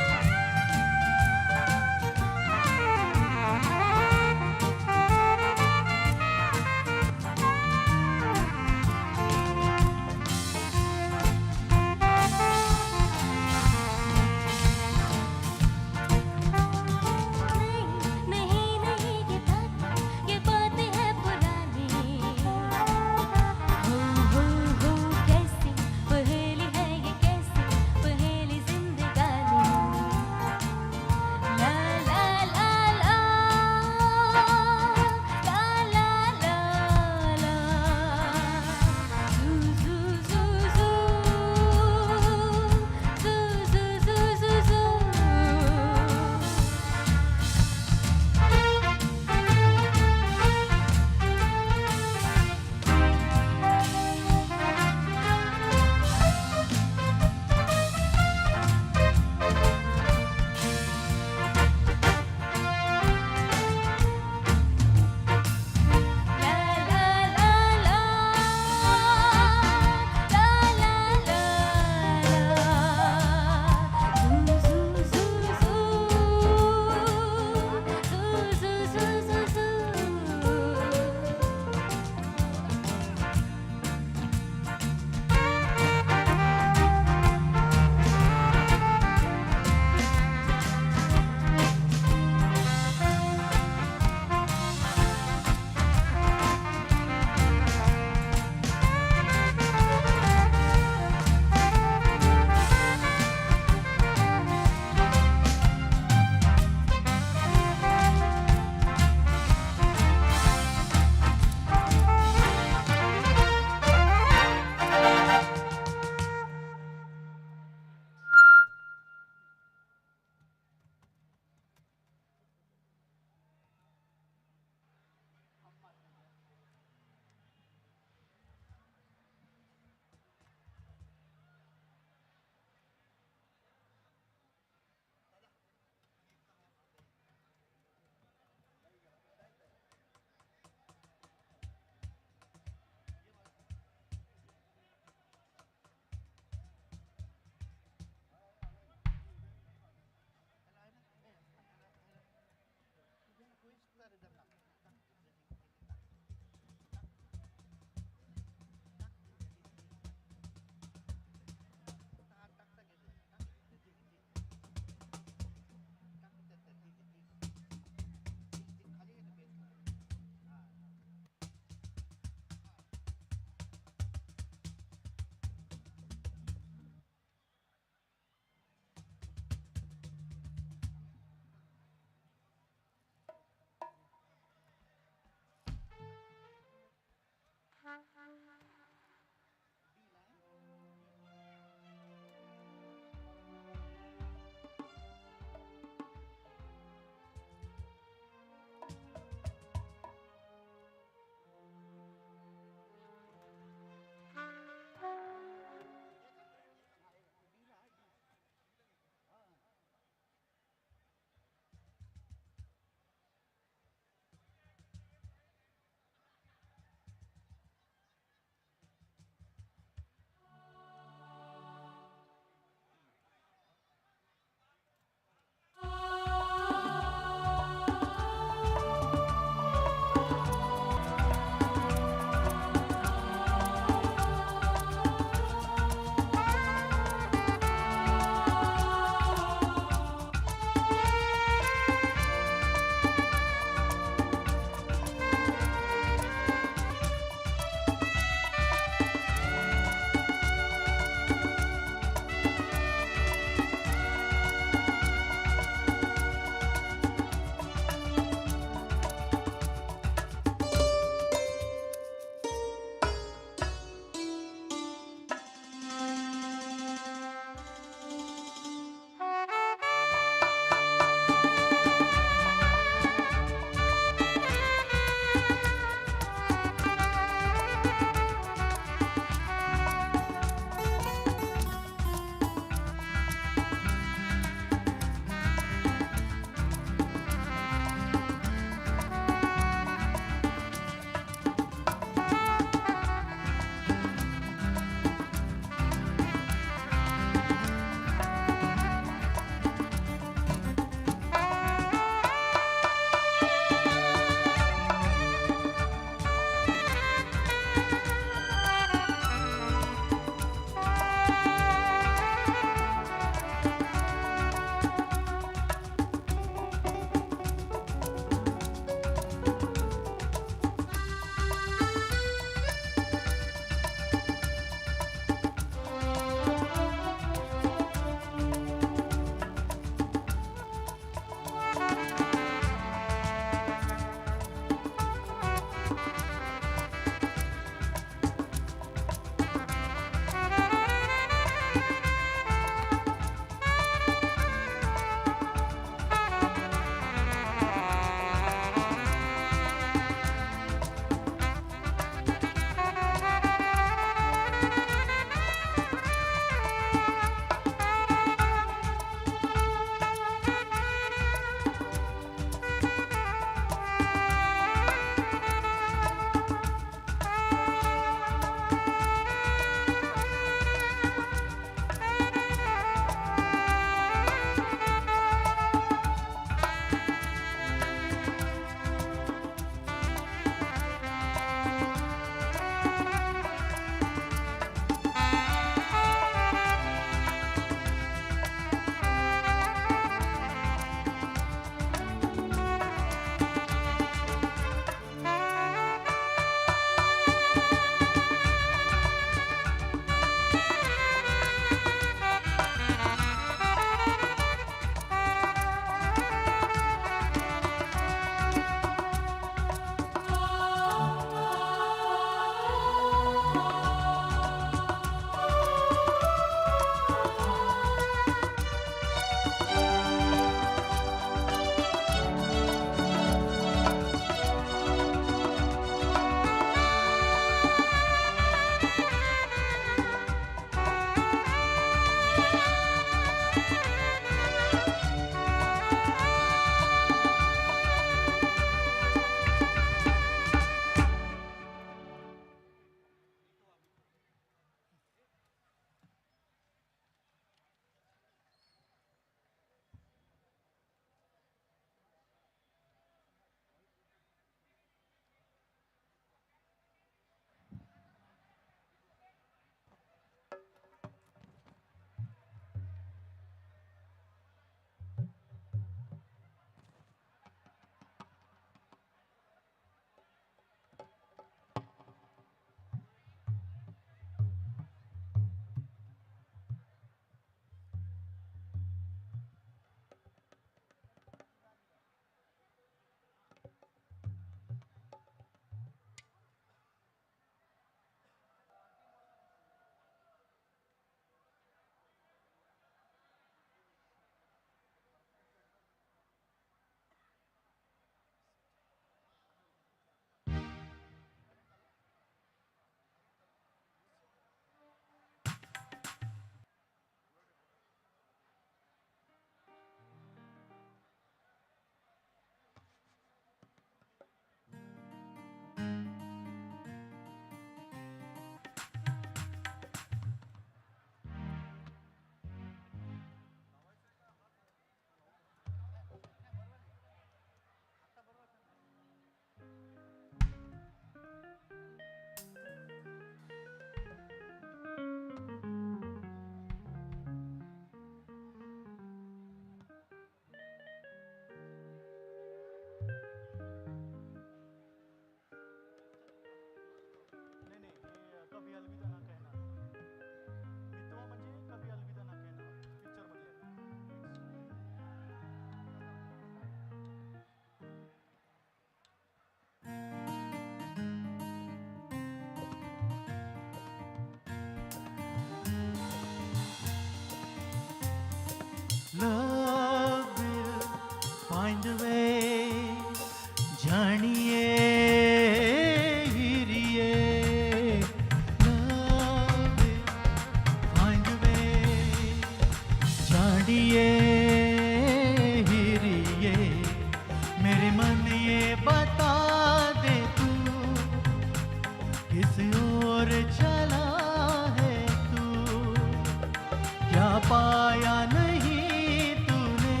पाया नहीं तूने,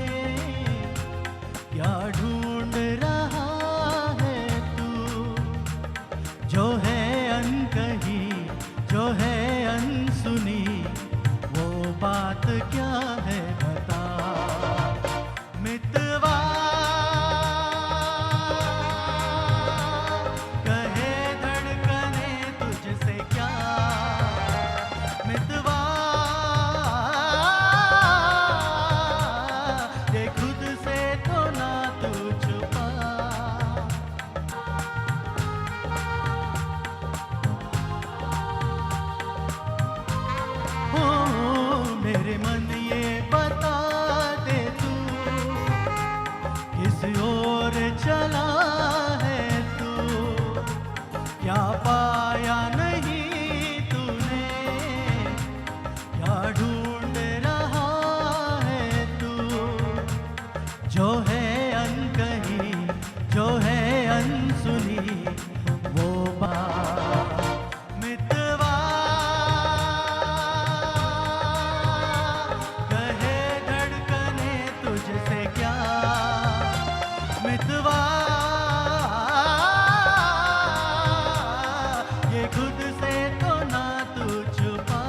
क्या ढूंढ रहा है तू, जो है अनकही, जो है अनसुनी, वो बात क्या है बता मितवा। कहे धड़कने तुझसे क्या मितवा, ये खुद से तो ना तू छुपा। हो मेरे मन ये बता दे तू, किस ओर चला है तू, क्या पाया नहीं तूने, क्या ढूंढ रहा है तू, जो है अनकही, जो है अनसुनी, वो बात मितवा। कहे धड़कने तुझसे क्या मितवा, ये खुद से तो ना तू छुपा।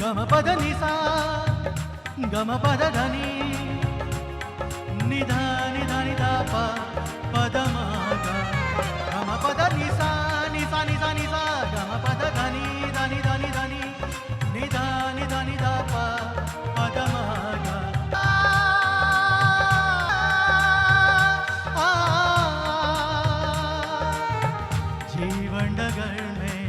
गम पद निसा गम पद धनी, निधा निधा निधा पा पद मागा, गम पद निसा निसा निसा निसा, गम पद धनी धनी धनी धनी, निधा निधा निधा पा पद मागा। जीवन डगर में,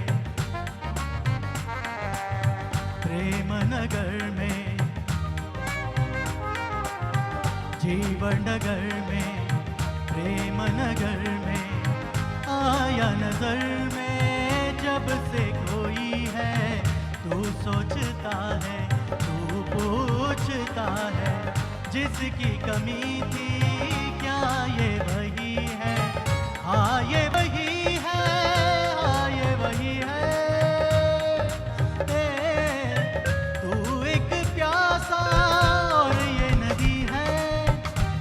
प्रेम नगर में, जीवन नगर में, प्रेम नगर में, आया नजर में जब से कोई है, तू सोचता है, तू पूछता है, जिसकी कमी थी क्या ये वही है, हाँ ये वही है, हाँ ये वही है। तू एक प्यासा और ये नदी है,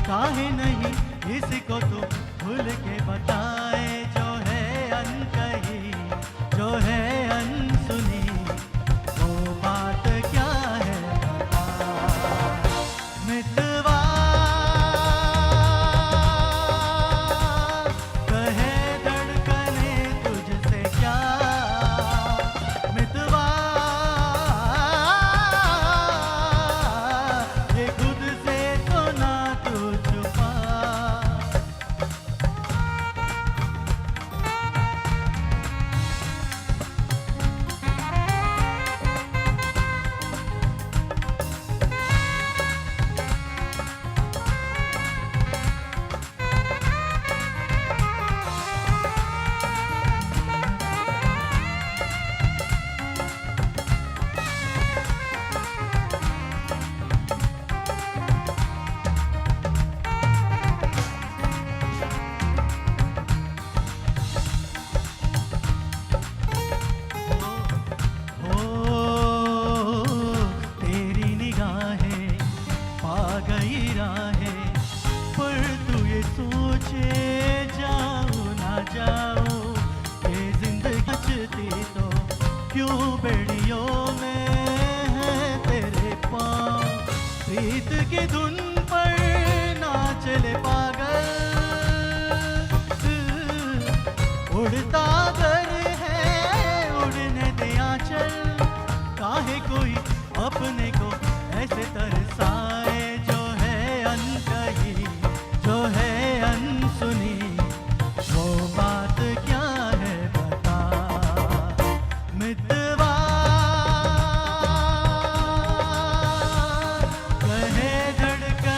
काहे नहीं इसको तू भूल के बताए, जो है अनकही, जो है अनसुनी, वो बात क्या है बता मितवा। कहे धड़कने तुझसे क्या मितवा, ये खुद से तो ना तू छुपा। तेरी निगाहें पा गई राहें, पर तू ये सोचे जाऊं ना जाऊं, ये जिंदगी बचती तो क्यों बेड़ियों में है तेरे पाँव, प्रीत की धुन पर ना चले पागल, उड़ता घर है उड़ने दे आंचल, काहे कोई अपने को ऐसे तरसाए, जो है अनकही, जो है अनसुनी, वो बात क्या है बता मितवा। कहे धड़कन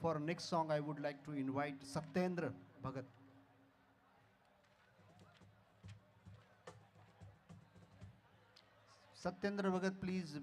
For next song, I would like to invite Satyendra Bhagat. Satyendra Bhagat, please.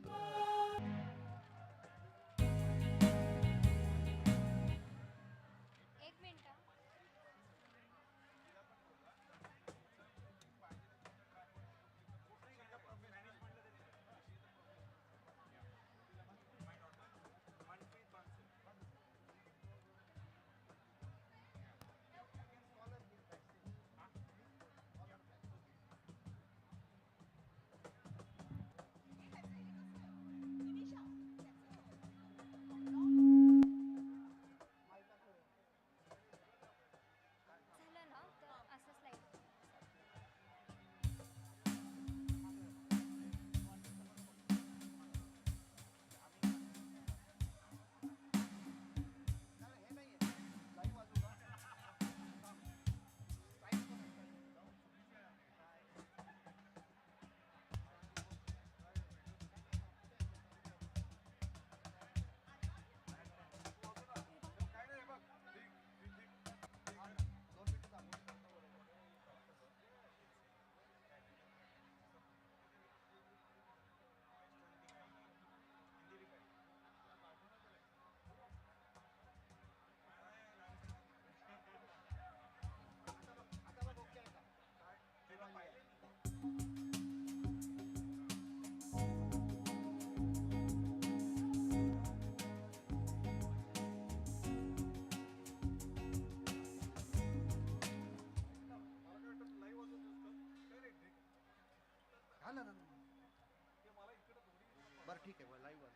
बरं ठीक आहे लाईव्ह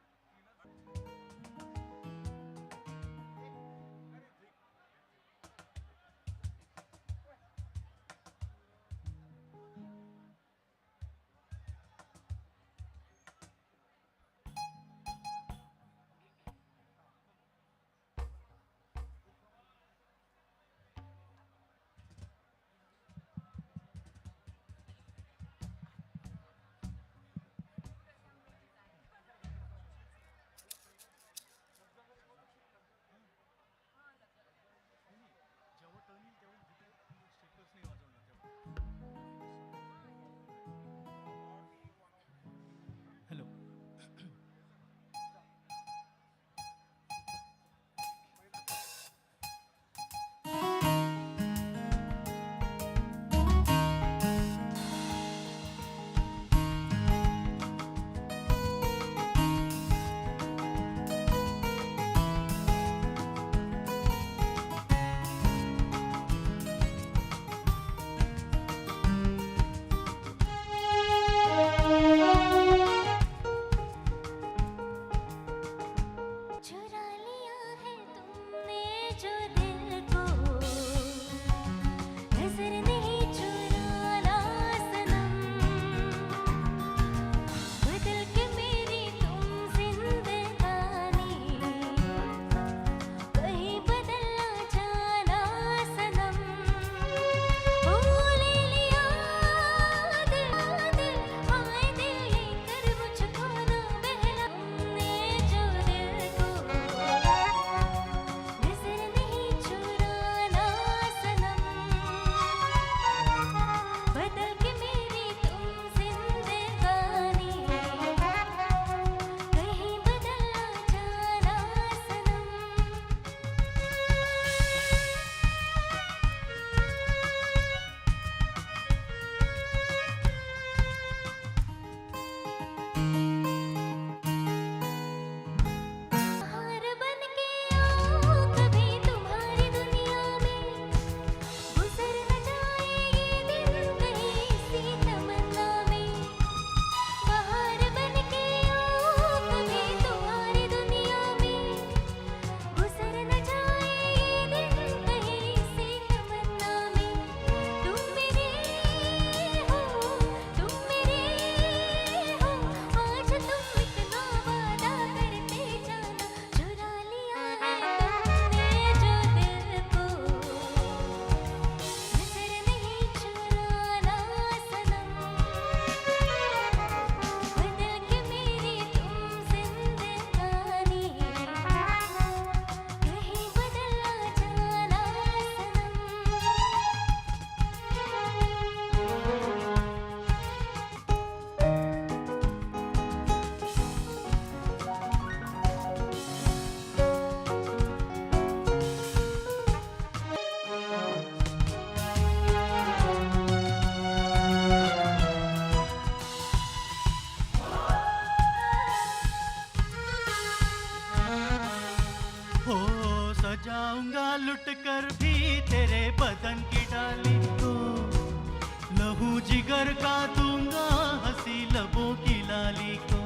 जिगर का दूंगा हंसी लबों की लाली को,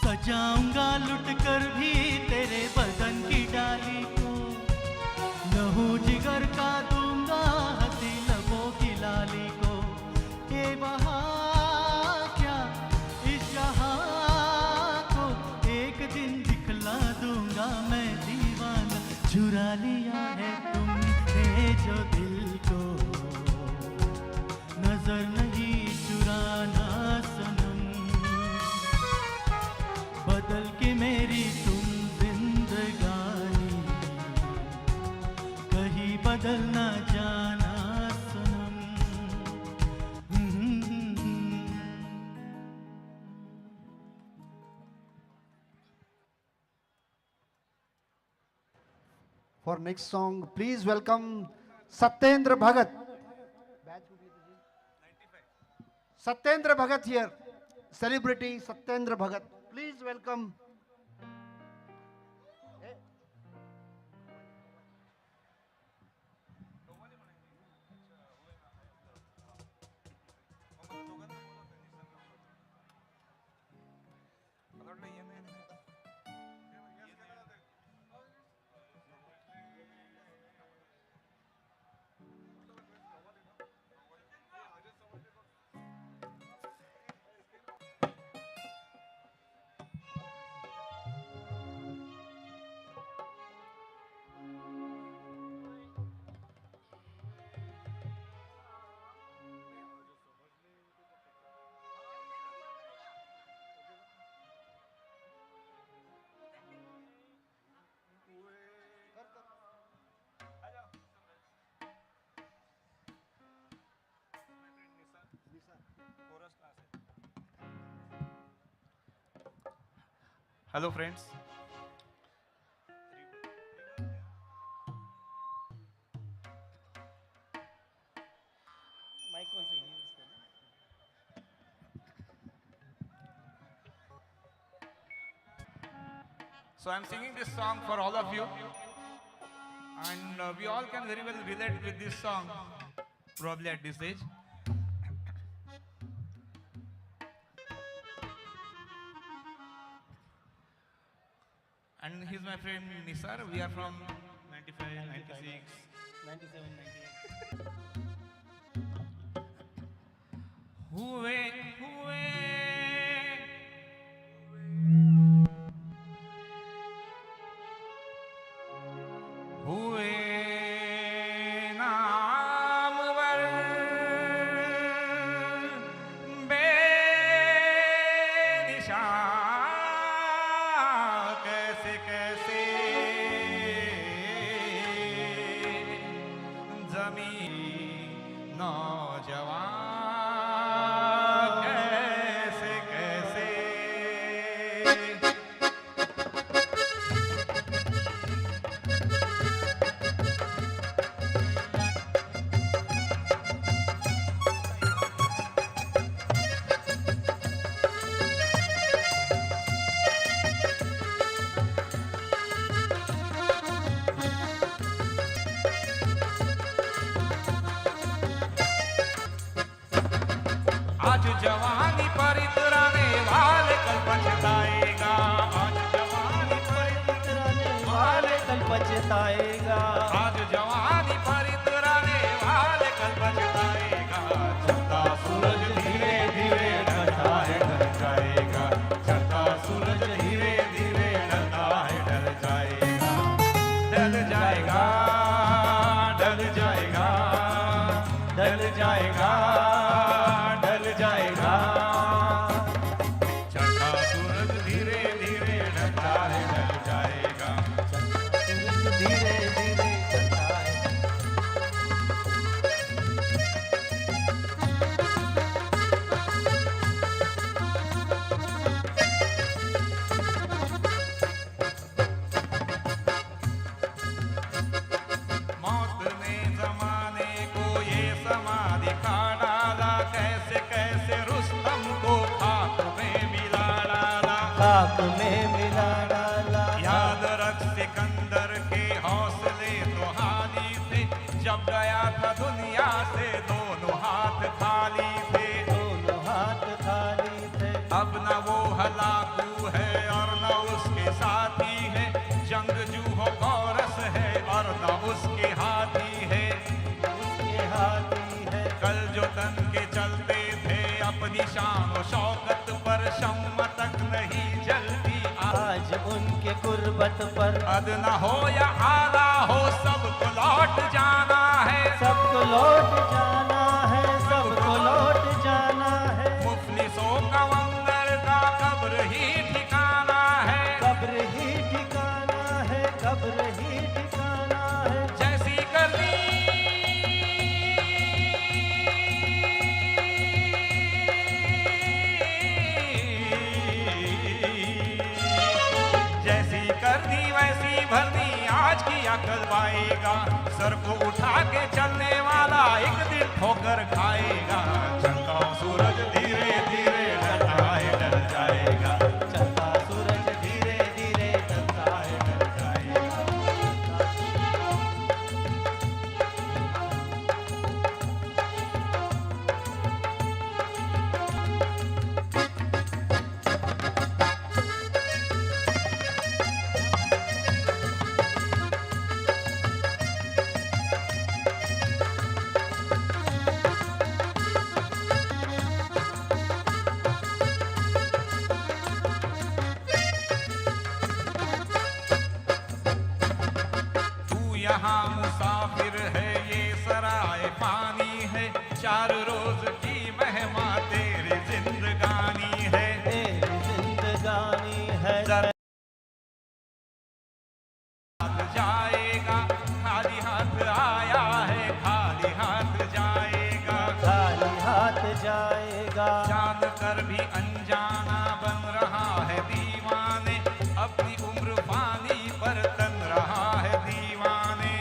सजाऊंगा लुट कर भी तेरे बदन की डाली को। लहू जिगर का दूंगा हंसी लबों की लाली को, ये बहार क्या इस जहां को एक दिन दिखला दूंगा मैं दीवाना। चुरा लिया है तुमने जो दिल को, नजर नहीं चुराना सनम। बदल के मेरी तुम जिंदगानी, कहीं बदल ना जाना सनम। For next song, please welcome Satyendra Bhagat. Satyendra Bhagat here, celebrity Satyendra Bhagat. Please welcome. Hello friends. So I'm singing this song for all of you, and we all can very well relate with this song probably at this age. And he's my friend Nisar. We are from 95, 96, 97, 98. हुए नामवर बेनिशान कैसे कैसे जमीन नौजवान कैसे कैसे। आज जवानी पर इतराने वाले कल पछताएगा, आज जवानी पर इतराने वाले कल पछताएगा, आज जवानी पर इतराने वाले कल पछताएगा। चलता सूरज धीरे धीरे ढलता है ढल जाएगा, चलता सूरज धीरे धीरे ढलता है ढल जाएगा, ढल जाएगा, ढल जाएगा, ढल जाएगा, ढल जाएगा। चलता सूरज धीरे धीरे ढलता है ढल जाएगा, सूरज धीरे धीरे ढलता है। मौत ने जमाने को ये समाधि खा डाला, कैसे कैसे रुस्तम को खाक में मिला डाला, खाक में मिला डाला। याद रख सिकंदर के हौसले तो हाली थे, जब गया था दुनिया से दोनों हाथ खाली थे। उसके हाथी है, उसके हाथी है। कल जो तन के चलते थे अपनी शान और शौकत पर शम्मा तक नहीं जलती, आज उनके कुर्बत पर अदना हो या आला हो सबको लौट जाना है, सबको लौट जाना है, सबको लौट जाना है। मुफलिसों का वंदर का कब्र ही ठिकाना है, कब्र ही ठिकाना है, कब्र ही ठिकाना है। जैसी करनी जैसी करनी वैसी भरनी आज की अकल पाएगा, सर को उठा के चलने वाला एक दिन ठोकर खाएगा। चलता सूरज धीरे धीरे ढलता है ढल जाएगा, चलता सूरज धीरे धीरे ढलता है ढल जाएगा। यहाँ मुसाफिर है ये सराय पानी है, 4 रोज की मेहमा तेरी जिंदगानी है, तेरी जिंदगानी है। जाएगा खाली हाथ आया है, खाली हाथ जाएगा, खाली हाथ जाएगा। जान कर भी अनजाना बन रहा है दीवाने, अपनी उम्र पानी पर तन रहा है दीवाने,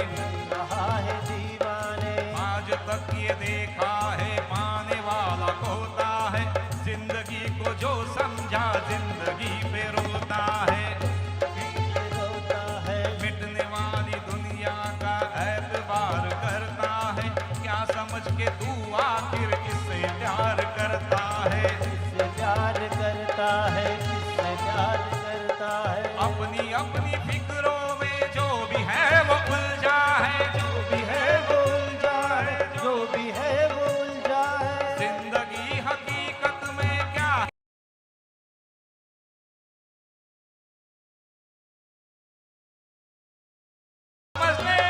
रहा है दीवाने। आज तक ये देखा है पाने वाला खोता है, जिंदगी को जो समझा जिंदगी पे रोता है, रोता है। मिटने वाली दुनिया का एतबार करता है, क्या समझ के तू आखिर किससे प्यार करता है, किससे प्यार करता है, किससे प्यार करता है। अपनी अपनी फिक्रों में जो भी है वो उलझा है, जो भी है वो उलझा है, जो भी है वो उलझा है। जिंदगी हकीकत में क्या है? समझ ले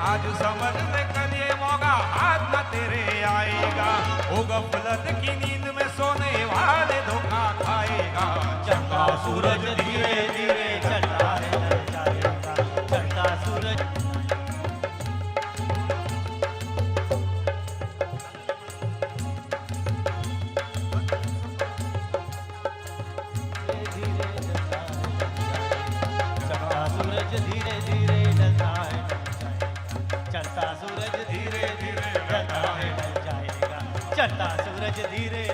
आज समझ ले कल ये मौका हाथ न तेरे आएगा, ओ गफलत की नींद में सोने वाले धोखा खाएगा। चंगा सूरज धीरे धीरे चलता है ढल जाएगा, चलता सूरज। चलता सूरज धीरे धीरे ढलता है, चलता सूरज धीरे धीरे ढलता है ढल जाएगा, चलता सूरज धीरे